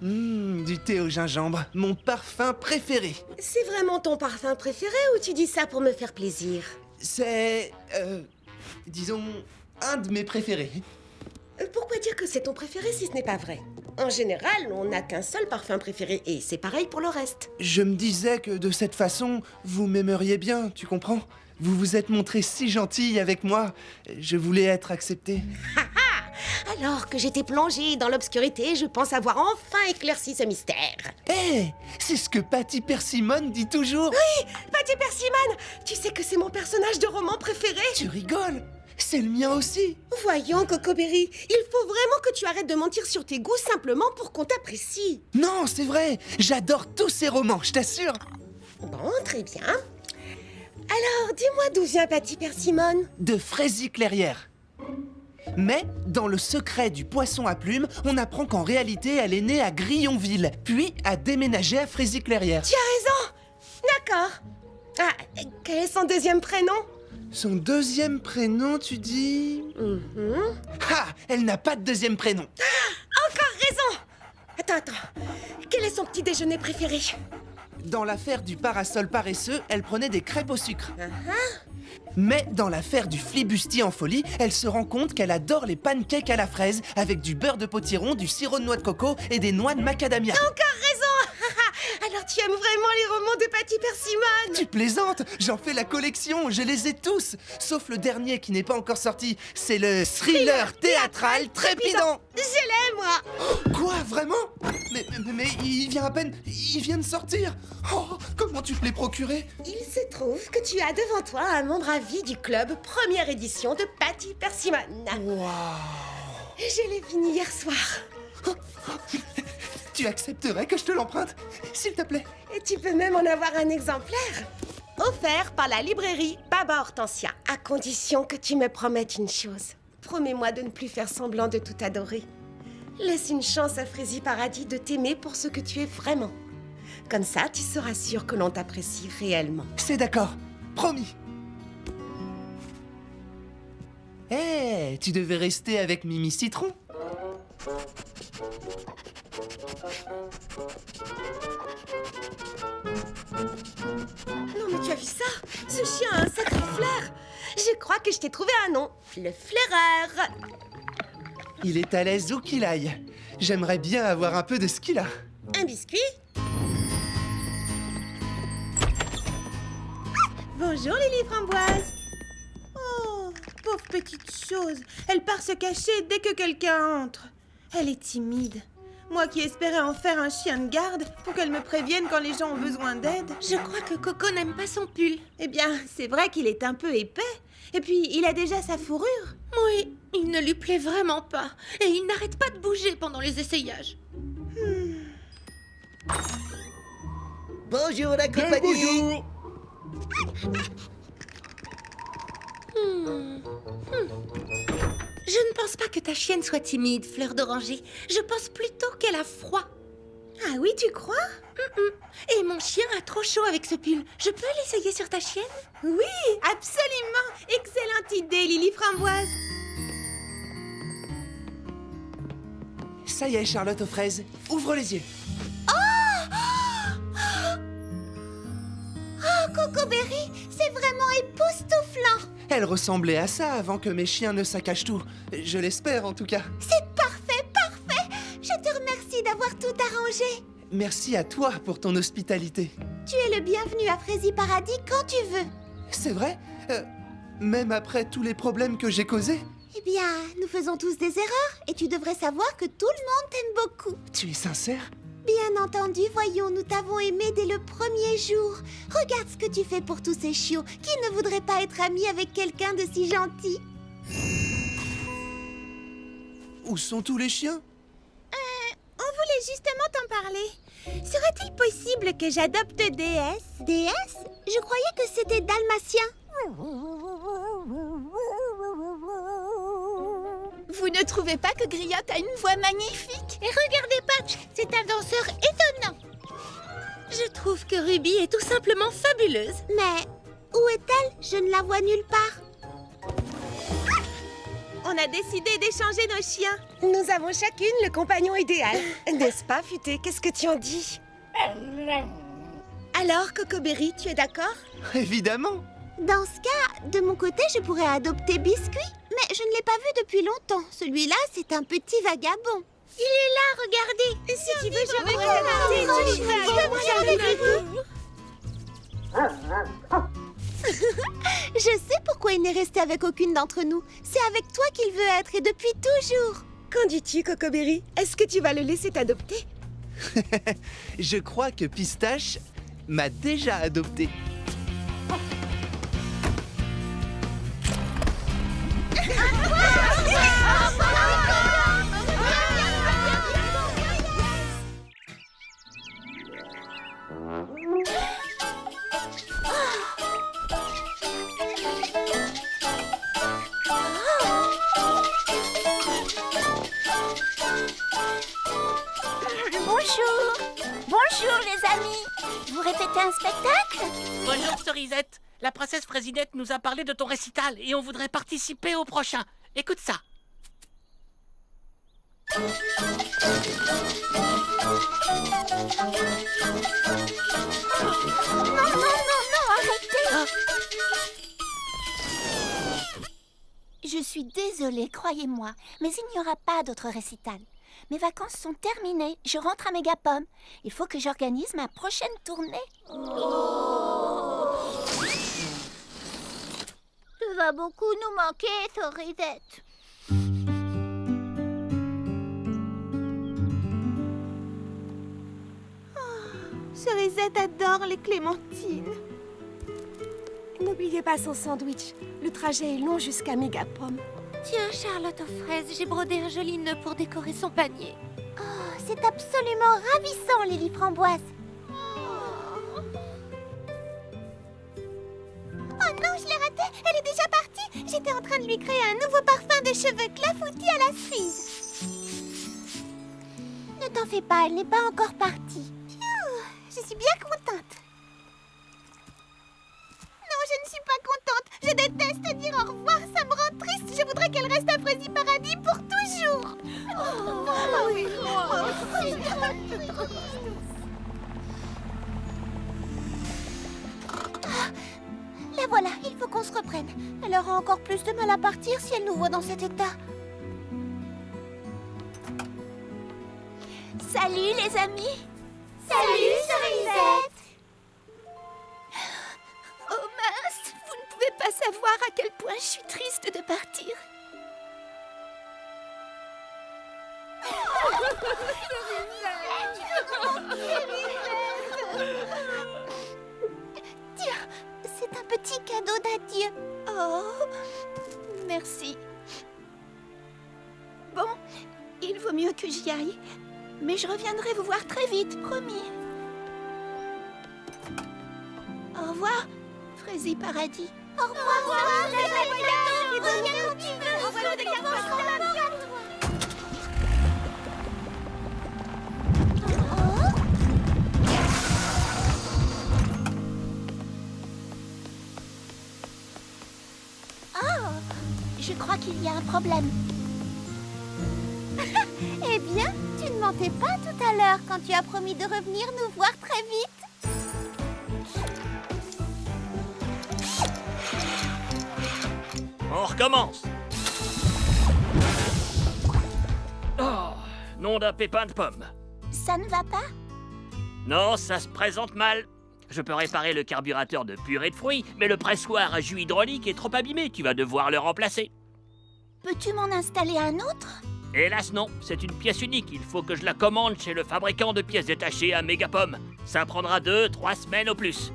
Du thé au gingembre, mon parfum préféré. C'est vraiment ton parfum préféré ou tu dis ça pour me faire plaisir? C'est... disons, un de mes préférés. Pourquoi dire que c'est ton préféré si ce n'est pas vrai? En général, on n'a qu'un seul parfum préféré et c'est pareil pour le reste. Je me disais que de cette façon, vous m'aimeriez bien, tu comprends? Vous vous êtes montré si gentille avec moi. Je voulais être accepté. Alors que j'étais plongée dans l'obscurité, je pense avoir enfin éclairci ce mystère. Hé, c'est ce que Patty Persimmon dit toujours. Patty Persimmon, tu sais que c'est mon personnage de roman préféré? Tu rigoles? C'est le mien aussi. Voyons, Cocoberry, il faut vraiment que tu arrêtes de mentir sur tes goûts simplement pour qu'on t'apprécie. Non, c'est vrai. J'adore tous ces romans, je t'assure. Bon, très bien. Alors, dis-moi d'où vient Patty Persimmon? De Fraisy-Clairière. Mais, dans le secret du poisson à plumes, on apprend qu'en réalité, elle est née à Grillonville, puis a déménagé à Fraisy-Clairière. Tu as raison. D'accord. Ah, quel est son deuxième prénom? Son deuxième prénom, tu dis... Ah, elle n'a pas de deuxième prénom. Encore raison. Attends. Quel est son petit déjeuner préféré? Dans l'affaire du parasol paresseux, elle prenait des crêpes au sucre. Mais dans l'affaire du flibustier en folie, elle se rend compte qu'elle adore les pancakes à la fraise avec du beurre de potiron, du sirop de noix de coco et des noix de macadamia. Encore raison. Alors tu aimes vraiment les romans de Patty Persimmon? Tu plaisantes? J'en fais la collection, je les ai tous. Sauf le dernier qui n'est pas encore sorti. C'est le thriller théâtral trépidant. Je l'ai, moi. Quoi, vraiment? Mais il vient à peine... Il vient de sortir. Oh, comment tu te l'es procuré? Il se trouve que tu as devant toi un membre à vie du club première édition de Patty Persimmon. Waouh. Je l'ai fini hier soir. Tu accepterais que je te l'emprunte? S'il te plaît. Et tu peux même en avoir un exemplaire. Offert par la librairie Baba Hortensia, à condition que tu me promettes une chose. Promets-moi de ne plus faire semblant de tout adorer. Laisse une chance à Fraisy Paradis de t'aimer pour ce que tu es vraiment. Comme ça, tu seras sûr que l'on t'apprécie réellement. C'est d'accord. Promis. Hé, tu devais rester avec Mimi Citron. Non mais tu as vu ça? Ce chien a un sacré flair. Je crois que je t'ai trouvé un nom. Le flaireur. Il est à l'aise où qu'il aille. J'aimerais bien avoir un peu de ce qu'il a. Un biscuit? Bonjour Lily Framboise. Oh, pauvre petite chose. Elle part se cacher dès que quelqu'un entre. Elle est timide. Moi qui espérais en faire un chien de garde pour qu'elle me prévienne quand les gens ont besoin d'aide. Je crois que Coco n'aime pas son pull. Eh bien, c'est vrai qu'il est un peu épais. Et puis, il a déjà sa fourrure. Oui, il ne lui plaît vraiment pas. Et il n'arrête pas de bouger pendant les essayages. Bonjour la Bien, compagnie. bonjour. Je ne pense pas que ta chienne soit timide, Fleur d'Oranger. Je pense plutôt qu'elle a froid. Ah oui, tu crois? Et mon chien a trop chaud avec ce pull. Je peux l'essayer sur ta chienne? Oui, absolument. Excellente idée, Lily Framboise. Ça y est, Charlotte aux fraises. Ouvre les yeux. Oh, Cocoberry, c'est vraiment époustouflant. Elle ressemblait à ça avant que mes chiens ne saccagent tout. Je l'espère en tout cas. C'est parfait, parfait. Je te remercie d'avoir tout arrangé. Merci à toi pour ton hospitalité. Tu es le bienvenu à Frézy Paradis quand tu veux. C'est vrai? Même après tous les problèmes que j'ai causés? Eh bien, nous faisons tous des erreurs et tu devrais savoir que tout le monde t'aime beaucoup. Tu es sincère? Bien entendu, voyons, nous t'avons aimé dès le premier jour. Regarde ce que tu fais pour tous ces chiots. Qui ne voudrait pas être ami avec quelqu'un de si gentil? Où sont tous les chiens? On voulait justement t'en parler. Serait-il possible que j'adopte DS? DS? Je croyais que c'était dalmatien. Vous ne trouvez pas que Griotte a une voix magnifique? Et regardez Patch, c'est un danseur étonnant. Je trouve que Ruby est tout simplement fabuleuse. Mais où est-elle? Je ne la vois nulle part. On a décidé d'échanger nos chiens. Nous avons chacune le compagnon idéal. N'est-ce pas, Futé? Qu'est-ce que tu en dis? Alors, Cocoberry, tu es d'accord? Évidemment! Dans ce cas, de mon côté, je pourrais adopter Biscuit. Mais je ne l'ai pas vu depuis longtemps. Celui-là, c'est un petit vagabond. Il est là, regardez. Et si tu veux, je vais Je sais pourquoi il n'est resté avec aucune d'entre nous. C'est avec toi qu'il veut être et depuis toujours. Qu'en dis-tu, Cocoberry? Est-ce que tu vas le laisser t'adopter? Je crois que Pistache m'a déjà adopté. Bonjour les amis. Vous répétez un spectacle? Bonjour Cerisette. La princesse Frésinette nous a parlé de ton récital et on voudrait participer au prochain. Écoute ça. Non, arrêtez. Je suis désolée, croyez-moi, mais il n'y aura pas d'autre récital. Mes vacances sont terminées, je rentre à Mégapom. Il faut que j'organise ma prochaine tournée. Tu vas beaucoup nous manquer, Cerisette. Cerisette adore les clémentines. N'oubliez pas son sandwich. Le trajet est long jusqu'à Mégapom. Tiens, Charlotte aux fraises, j'ai brodé un joli nœud pour décorer son panier. Oh, c'est absolument ravissant, Lily Framboise. Oh non, je l'ai ratée. Elle est déjà partie. J'étais en train de lui créer un nouveau parfum de cheveux clafoutis à la cerise. Ne t'en fais pas, elle n'est pas encore partie. Je suis bien contente. Non, je ne suis pas contente. Je déteste dire au revoir. Ça me rend triste. Je voudrais qu'elle reste à Frézy Paradis pour toujours. La voilà, il faut qu'on se reprenne. Elle aura encore plus de mal à partir si elle nous voit dans cet état. Salut les amis. Salut, Cerisette. Oh mince, vous ne pouvez pas savoir à quel point je suis triste de partir. Tiens, c'est un petit cadeau d'adieu. Oh, merci. Bon, il vaut mieux que j'y aille. Mais je reviendrai vous voir très vite, promis. Au revoir, Frézy Paradis. Au revoir, Cerisette. Reviens quand tu veux. Envoie-le des Je crois qu'il y a un problème. Eh bien, tu ne mentais pas tout à l'heure quand tu as promis de revenir nous voir très vite. On recommence. Oh, nom d'un pépin de pomme. Ça ne va pas? Non, ça se présente mal. Je peux réparer le carburateur de purée de fruits, mais le pressoir à jus hydraulique est trop abîmé. Tu vas devoir le remplacer. Peux-tu m'en installer un autre? Hélas non, c'est une pièce unique. Il faut que je la commande chez le fabricant de pièces détachées à Mégapom. Ça prendra 2-3 semaines au plus.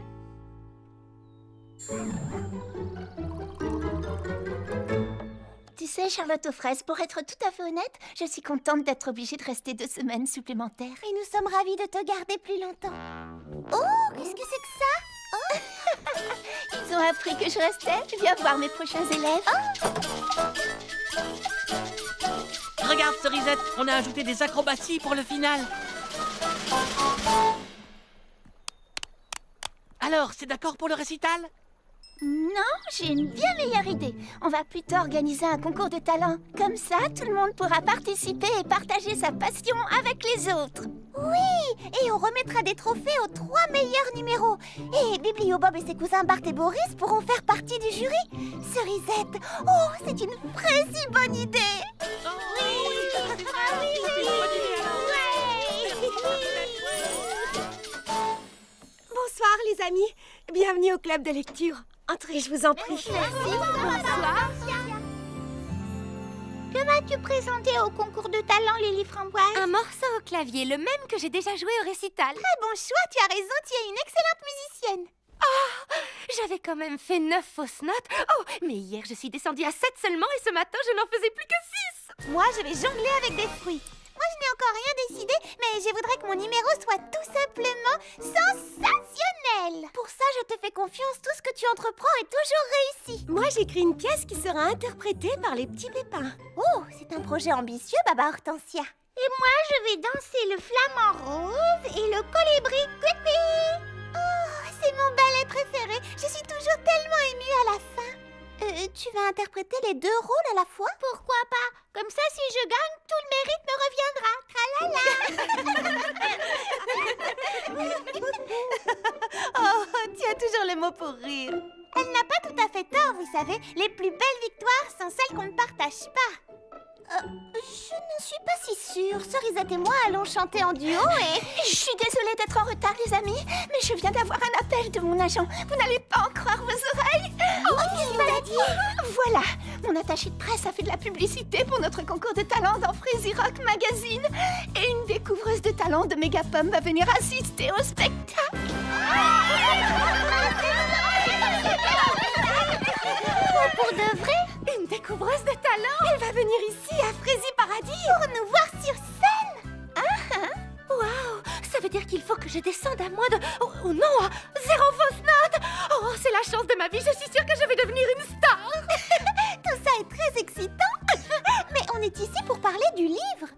Tu sais, Charlotte aux fraises, pour être tout à fait honnête, je suis contente d'être obligée de rester 2 semaines supplémentaires. Et nous sommes ravis de te garder plus longtemps. Oh, qu'est-ce que c'est que ça? Ils ont appris que je restais. Je viens voir mes prochains élèves. Regarde, Cerisette, on a ajouté des acrobaties pour le final. Alors, c'est d'accord pour le récital? Non, j'ai une bien meilleure idée. On va plutôt organiser un concours de talent. Comme ça, tout le monde pourra participer et partager sa passion avec les autres. Oui, et on remettra des trophées aux 3 meilleurs numéros. Et Biblio Bob et ses cousins Bart et Boris pourront faire partie du jury. Cerisette, oh, c'est une vraie si bonne idée. Bonsoir les amis, bienvenue au club de lecture. Entrez, je vous en prie. Bonsoir. Que vas-tu présenter au concours de talent, Lily Framboise? Un morceau au clavier, le même que j'ai déjà joué au récital. Très bon choix, tu as raison, tu es une excellente musicienne. J'avais quand même fait 9 fausses notes. Oh, mais hier je suis descendue à 7 seulement et ce matin je n'en faisais plus que 6. Moi, je vais jongler avec des fruits. Moi, je n'ai encore rien décidé, mais je voudrais que mon numéro soit tout simplement sensationnel. Pour ça, je te fais confiance, tout ce que tu entreprends est toujours réussi. Moi, j'écris une pièce qui sera interprétée par les petits pépins. Oh, c'est un projet ambitieux, Baba Hortensia. Et moi, je vais danser le flamant rose et le colibri Quippy. Oh, c'est mon ballet préféré. Je suis toujours tellement émue à la fin. Tu vas interpréter les 2 rôles à la fois? Pourquoi pas? Comme ça, si je gagne, tout le mérite me reviendra. Oh, tu as toujours le mot pour rire. Elle n'a pas tout à fait tort, vous savez. Les plus belles victoires sont celles qu'on ne partage pas. Je ne suis pas si sûre. Cerisette et moi allons chanter en duo et... Je suis désolée d'être en retard, les amis, mais je viens d'avoir un appel de mon agent. Vous n'allez pas en croire vos oreilles. Qu'est-ce qu'il t'a dit? Voilà, mon attaché de presse a fait de la publicité pour notre concours de talent dans Freezy Rock Magazine. Et une découvreuse de talent de Mégapom va venir assister au spectacle. Pour de vrai? Une découvreuse de talent? Elle va venir ici à Frézy Paradis. Pour nous voir sur scène? Waouh, ça veut dire qu'il faut que je descende à moins de... Oh non, 0 fausse note. Oh, c'est la chance de ma vie, je suis sûre que je vais devenir une star. Tout ça est très excitant. Mais on est ici pour parler du livre.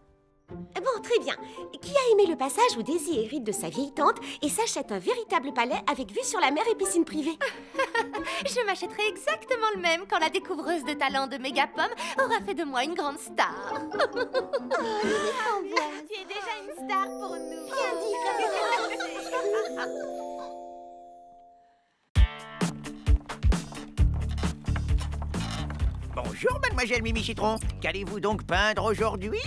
Bon, très bien. Qui a aimé le passage où Daisy hérite de sa vieille tante et s'achète un véritable palais avec vue sur la mer et piscine privée? Je m'achèterai exactement le même quand la découvreuse de talent de Mégapom aura fait de moi une grande star. Tu es déjà une star pour nous. Bien dit. Bonjour, mademoiselle Mimi Citron. Qu'allez-vous donc peindre aujourd'hui?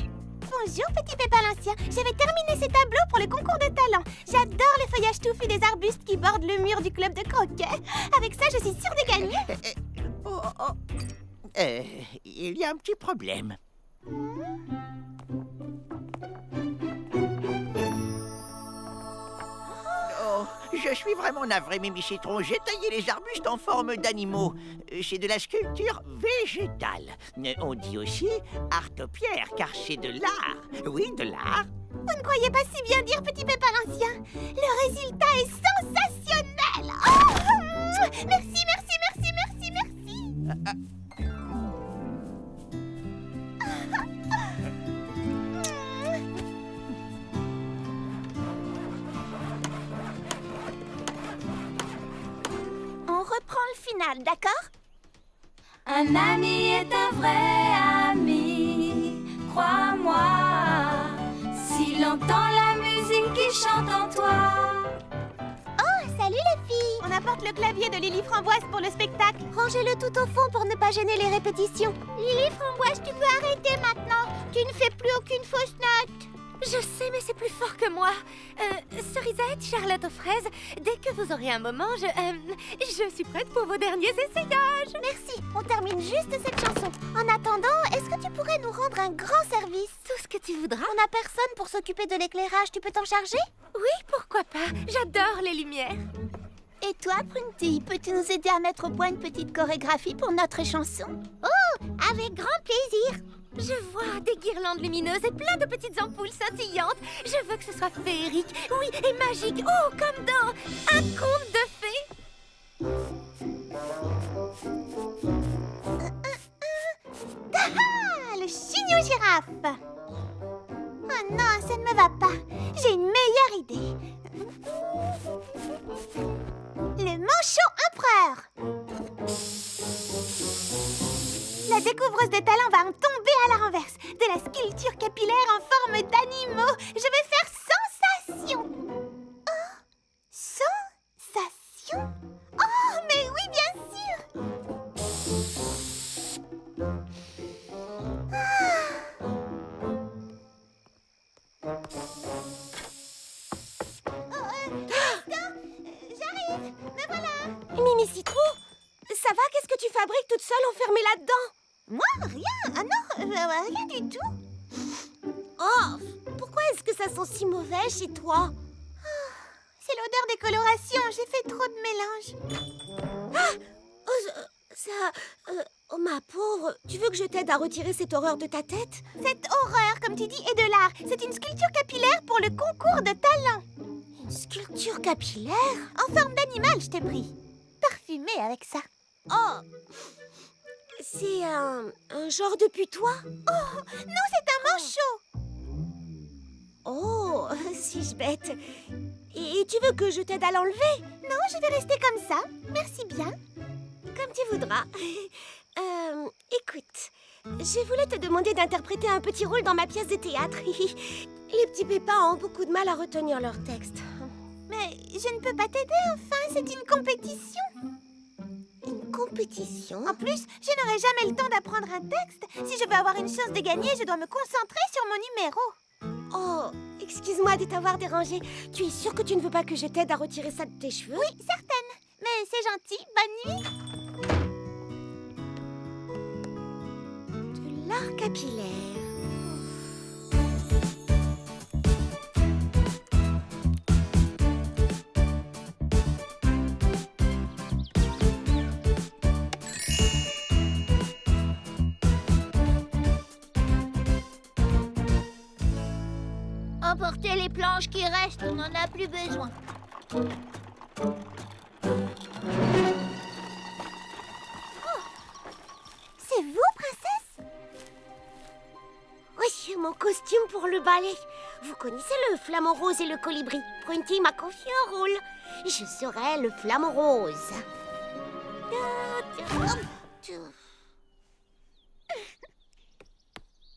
Bonjour, petit Pépalancien. J'avais terminé ces tableaux pour le concours de talent. J'adore les feuillages touffus des arbustes qui bordent le mur du club de croquet. Avec ça, je suis sûre de gagner. Il y a un petit problème. Oh, je suis vraiment navré, Mimi Citron. J'ai taillé les arbustes en forme d'animaux. C'est de la sculpture végétale. On dit aussi artopierre, car c'est de l'art. Oui, de l'art. Vous ne croyez pas si bien dire, petit Pépalancien. Le résultat est sensationnel. Oh, merci, merci, merci, merci, merci. On reprend le final, d'accord? Un ami est un vrai ami, crois-moi, s'il entend la musique qui chante en toi. Oh, salut les filles. On apporte le clavier de Lily Framboise pour le spectacle. Rangez-le tout au fond pour ne pas gêner les répétitions. Lily Framboise, tu peux arrêter maintenant. Tu ne fais plus aucune fausse note. Je sais, mais c'est plus fort que moi. Cerisette, Charlotte aux fraises, dès que vous aurez un moment, je suis prête pour vos derniers essayages. Merci, on termine juste cette chanson. En attendant, est-ce que tu pourrais nous rendre un grand service? Tout ce que tu voudras. On n'a personne pour s'occuper de l'éclairage, tu peux t'en charger? Oui, pourquoi pas. J'adore les lumières. Et toi, Prunty, peux-tu nous aider à mettre au point une petite chorégraphie pour notre chanson? Oh, avec grand plaisir. Je vois des guirlandes lumineuses et plein de petites ampoules scintillantes. Je veux que ce soit féerique, oui, et magique. Oh, comme dans un conte de fées. Ah, le chignon girafe. Oh non, ça ne me va pas. J'ai une meilleure idée. Le manchot empereur. La découvreuse de talent va en tomber à la renverse. De la sculpture capillaire en forme d'animaux. Je vais faire sensation. Oh, sensation. Oh, mais oui, bien sûr. J'arrive. Me voilà. Mimi Citron, ça va? Qu'est-ce que tu fabriques toute seule enfermée là-dedans? Moi, rien. Ah non, rien du tout. Oh, pourquoi est-ce que ça sent si mauvais chez toi? C'est l'odeur des colorations. J'ai fait trop de mélange. Oh, ma pauvre, tu veux que je t'aide à retirer cette horreur de ta tête? Cette horreur, comme tu dis, est de l'art. C'est une sculpture capillaire pour le concours de talent. Une sculpture capillaire? En forme d'animal, je t'ai pris. Parfumée avec ça. Oh, c'est un genre de putois? Oh, non, c'est un manchot. Oh, suis-je bête? Et tu veux que je t'aide à l'enlever? Non, je vais rester comme ça. Merci bien. Comme tu voudras. Écoute, je voulais te demander d'interpréter un petit rôle dans ma pièce de théâtre. Les petits pépins ont beaucoup de mal à retenir leur texte. Mais je ne peux pas t'aider, enfin, c'est une compétition. Une compétition? En plus, je n'aurai jamais le temps d'apprendre un texte. Si je veux avoir une chance de gagner, je dois me concentrer sur mon numéro. Oh, excuse-moi de t'avoir dérangé. Tu es sûre que tu ne veux pas que je t'aide à retirer ça de tes cheveux? Oui, certaine. Mais c'est gentil. Bonne nuit. De l'art capillaire. Emportez les planches qui restent, on n'en a plus besoin. C'est vous, princesse? Oui, mon costume pour le ballet. Vous connaissez le flamant rose et le colibri. Prunty m'a confié un rôle. Je serai le flamant rose.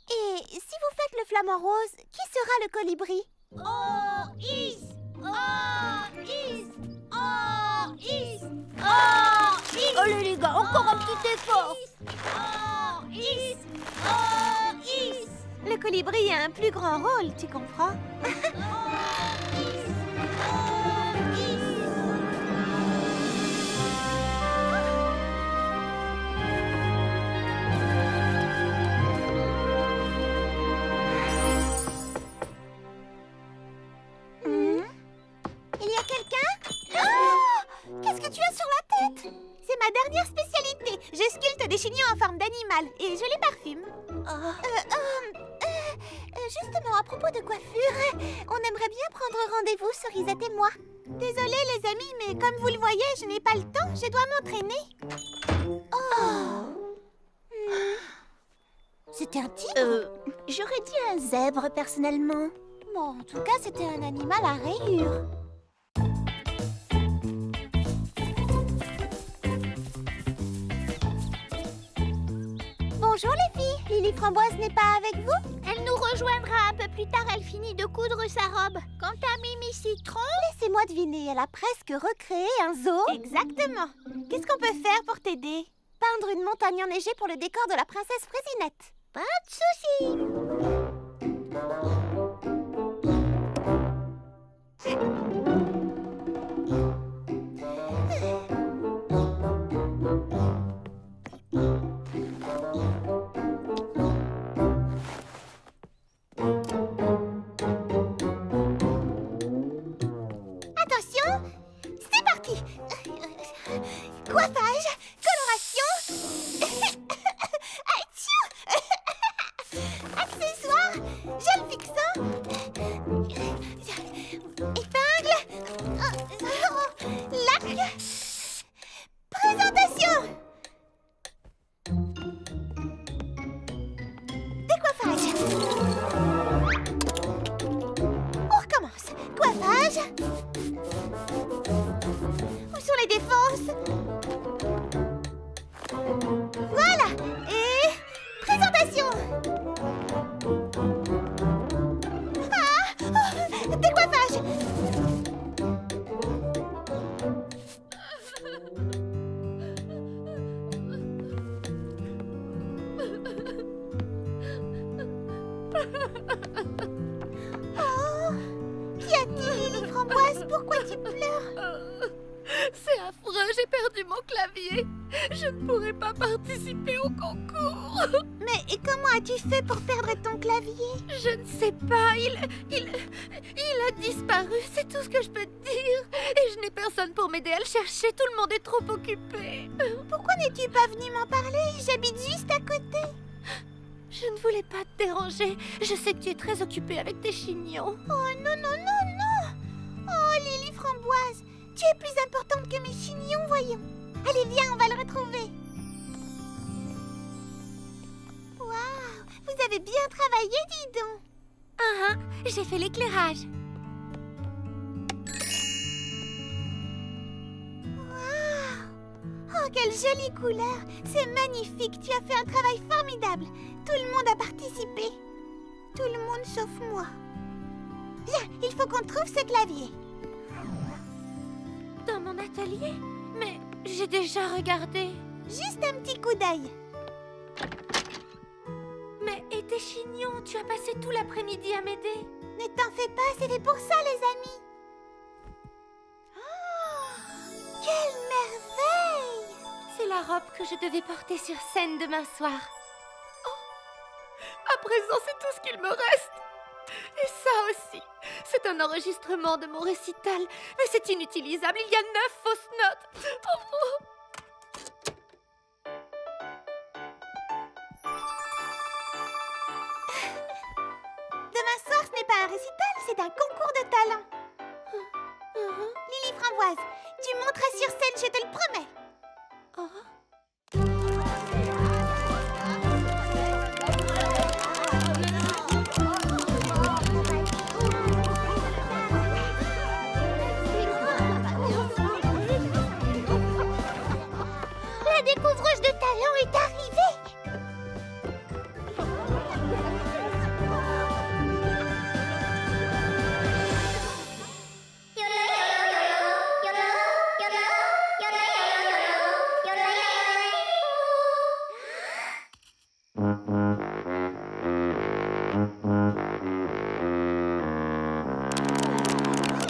Et si vous faites le flamant rose, qui sera le colibri? Oh, is! Oh, is! Oh, is! Oh, is! Allez les gars, encore un petit effort! Oh, is! Oh, is! Le colibri a un plus grand rôle, tu comprends? Il y a quelqu'un? Oh! Qu'est-ce que tu as sur la tête? C'est ma dernière spécialité. Je sculpte des chignons en forme d'animal et je les parfume. Justement, à propos de coiffure, on aimerait bien prendre rendez-vous, Cerisette et moi. Désolée les amis, mais comme vous le voyez, je n'ai pas le temps, je dois m'entraîner. C'était un tigre? J'aurais dit un zèbre, personnellement. Bon, en tout cas, c'était un animal à rayures. Bonjour les filles, Lily Framboise n'est pas avec vous? Elle nous rejoindra un peu plus tard, elle finit de coudre sa robe. Quant à Mimi Citron... Laissez-moi deviner, elle a presque recréé un zoo. Exactement. Qu'est-ce qu'on peut faire pour t'aider? Peindre une montagne enneigée pour le décor de la princesse Fraisinette. Pas de soucis. Oh, qu'y a-t-il, Lily Framboise? Pourquoi tu pleures? C'est affreux, j'ai perdu mon clavier. Je ne pourrai pas participer au concours. Mais et comment as-tu fait pour perdre ton clavier? Je ne sais pas, il a disparu, c'est tout ce que je peux te dire. Et je n'ai personne pour m'aider à le chercher, tout le monde est trop occupé. Pourquoi n'es-tu pas venu m'en parler? J'habite juste à côté. Je ne voulais pas te déranger, je sais que tu es très occupée avec tes chignons. Oh non, non, non, non! Oh, Lily Framboise, tu es plus importante que mes chignons, voyons. Allez, viens, on va le retrouver. Waouh, vous avez bien travaillé, dis donc. Ah, j'ai fait l'éclairage. Waouh! Oh, quelle jolie couleur! C'est magnifique, tu as fait un travail formidable. Tout le monde a participé. Tout le monde sauf moi. Viens, il faut qu'on trouve ce clavier. Dans mon atelier? Mais j'ai déjà regardé. Juste un petit coup d'œil. Mais et tes chignons? Tu as passé tout l'après-midi à m'aider. Ne t'en fais pas, c'était pour ça, les amis. Oh, quelle merveille! C'est la robe que je devais porter sur scène demain soir. Oh, à présent, c'est tout ce qu'il me reste. Et ça aussi, c'est un enregistrement de mon récital. Mais c'est inutilisable, il y a 9 fausses notes. Oh. Demain soir, ce n'est pas un récital, c'est un concours de talent. Lily Framboise, tu monteras sur scène, je te le promets. La découvreuse de talent est arrivée.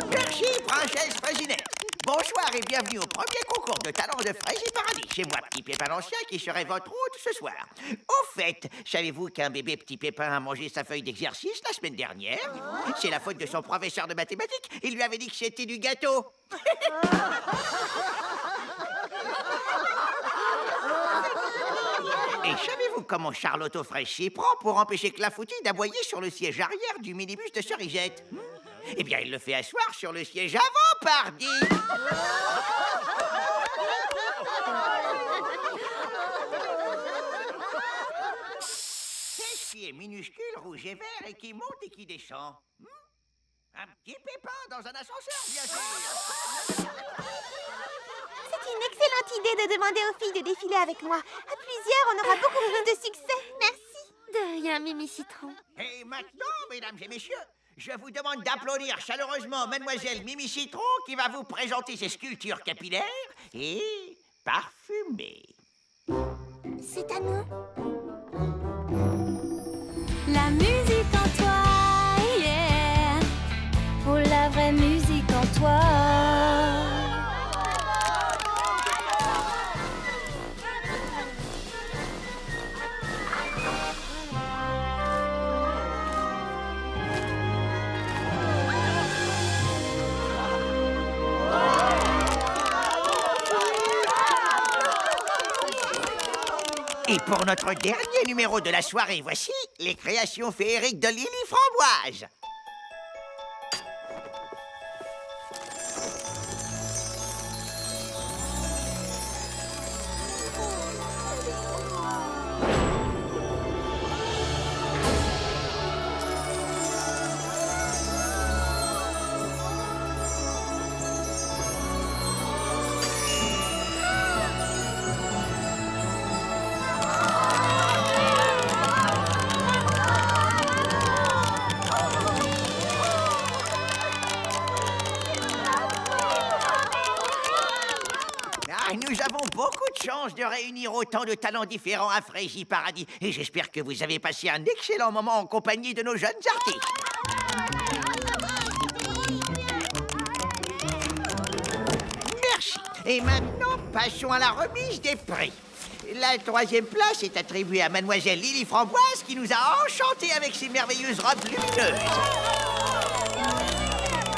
Merci, princesse Fraisinette. Bonsoir et bienvenue au premier concours de talent de Fraisie Paradis. C'est moi, Petit Pépin l'Ancien, qui serai votre hôte ce soir. Au fait, savez-vous qu'un bébé Petit Pépin a mangé sa feuille d'exercice la semaine dernière? C'est la faute de son professeur de mathématiques. Il lui avait dit que c'était du gâteau. Et savez-vous comment Charlotte Auffray s'y prend pour empêcher Clafoutis d'aboyer sur le siège arrière du minibus de Cerisette? Eh bien, il le fait asseoir sur le siège avant, pardi! Qu'est-ce qui est minuscule, rouge et vert et qui monte et qui descend? Un petit pépin dans un ascenseur, bien sûr! C'est une excellente idée de demander aux filles de défiler avec moi. À plusieurs, on aura beaucoup plus de succès. Merci. De rien, Mimi Citron. Et maintenant, mesdames et messieurs, je vous demande d'applaudir chaleureusement Mademoiselle Mimi Citron qui va vous présenter ses sculptures capillaires et parfumées. C'est à nous. La musique en toi, yeah. Pour la vraie musique en toi. Et pour notre dernier numéro de la soirée, voici les créations féeriques de Lily Framboise. Nous avons beaucoup de chance de réunir autant de talents différents à Frégie-Paradis. Et j'espère que vous avez passé un excellent moment en compagnie de nos jeunes artistes. Merci. Et maintenant, passons à la remise des prix. La 3e place est attribuée à Mademoiselle Lily Framboise qui nous a enchantés avec ses merveilleuses robes lumineuses.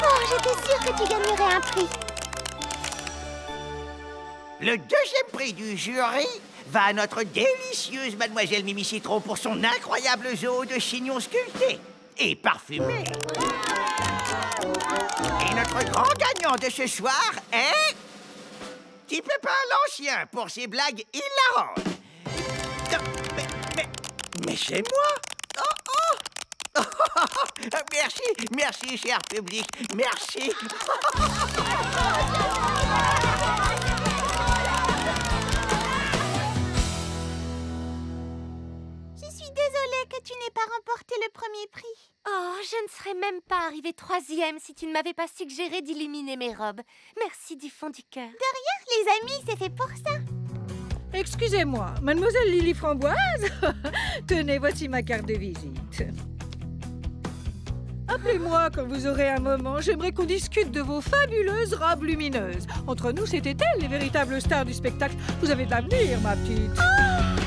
Oh, j'étais sûre que tu gagnerais un prix. Le 2e prix du jury va à notre délicieuse Mademoiselle Mimi Citron pour son incroyable zoo de chignons sculptés et parfumés. Et notre grand gagnant de ce soir est... Petit Pépin l'Ancien pour ses blagues hilarantes. Non, mais c'est moi. Oh. Merci, cher public, merci. Je suis désolée que tu n'aies pas remporté le premier prix. Oh, je ne serais même pas arrivée 3e si tu ne m'avais pas suggéré d'illuminer mes robes. Merci du fond du cœur. Les amis, c'est fait pour ça. Excusez-moi, mademoiselle Lily Framboise. Tenez, voici ma carte de visite. Appelez-moi quand vous aurez un moment. J'aimerais qu'on discute de vos fabuleuses robes lumineuses. Entre nous, c'était elles les véritables stars du spectacle. Vous avez de l'avenir, ma petite.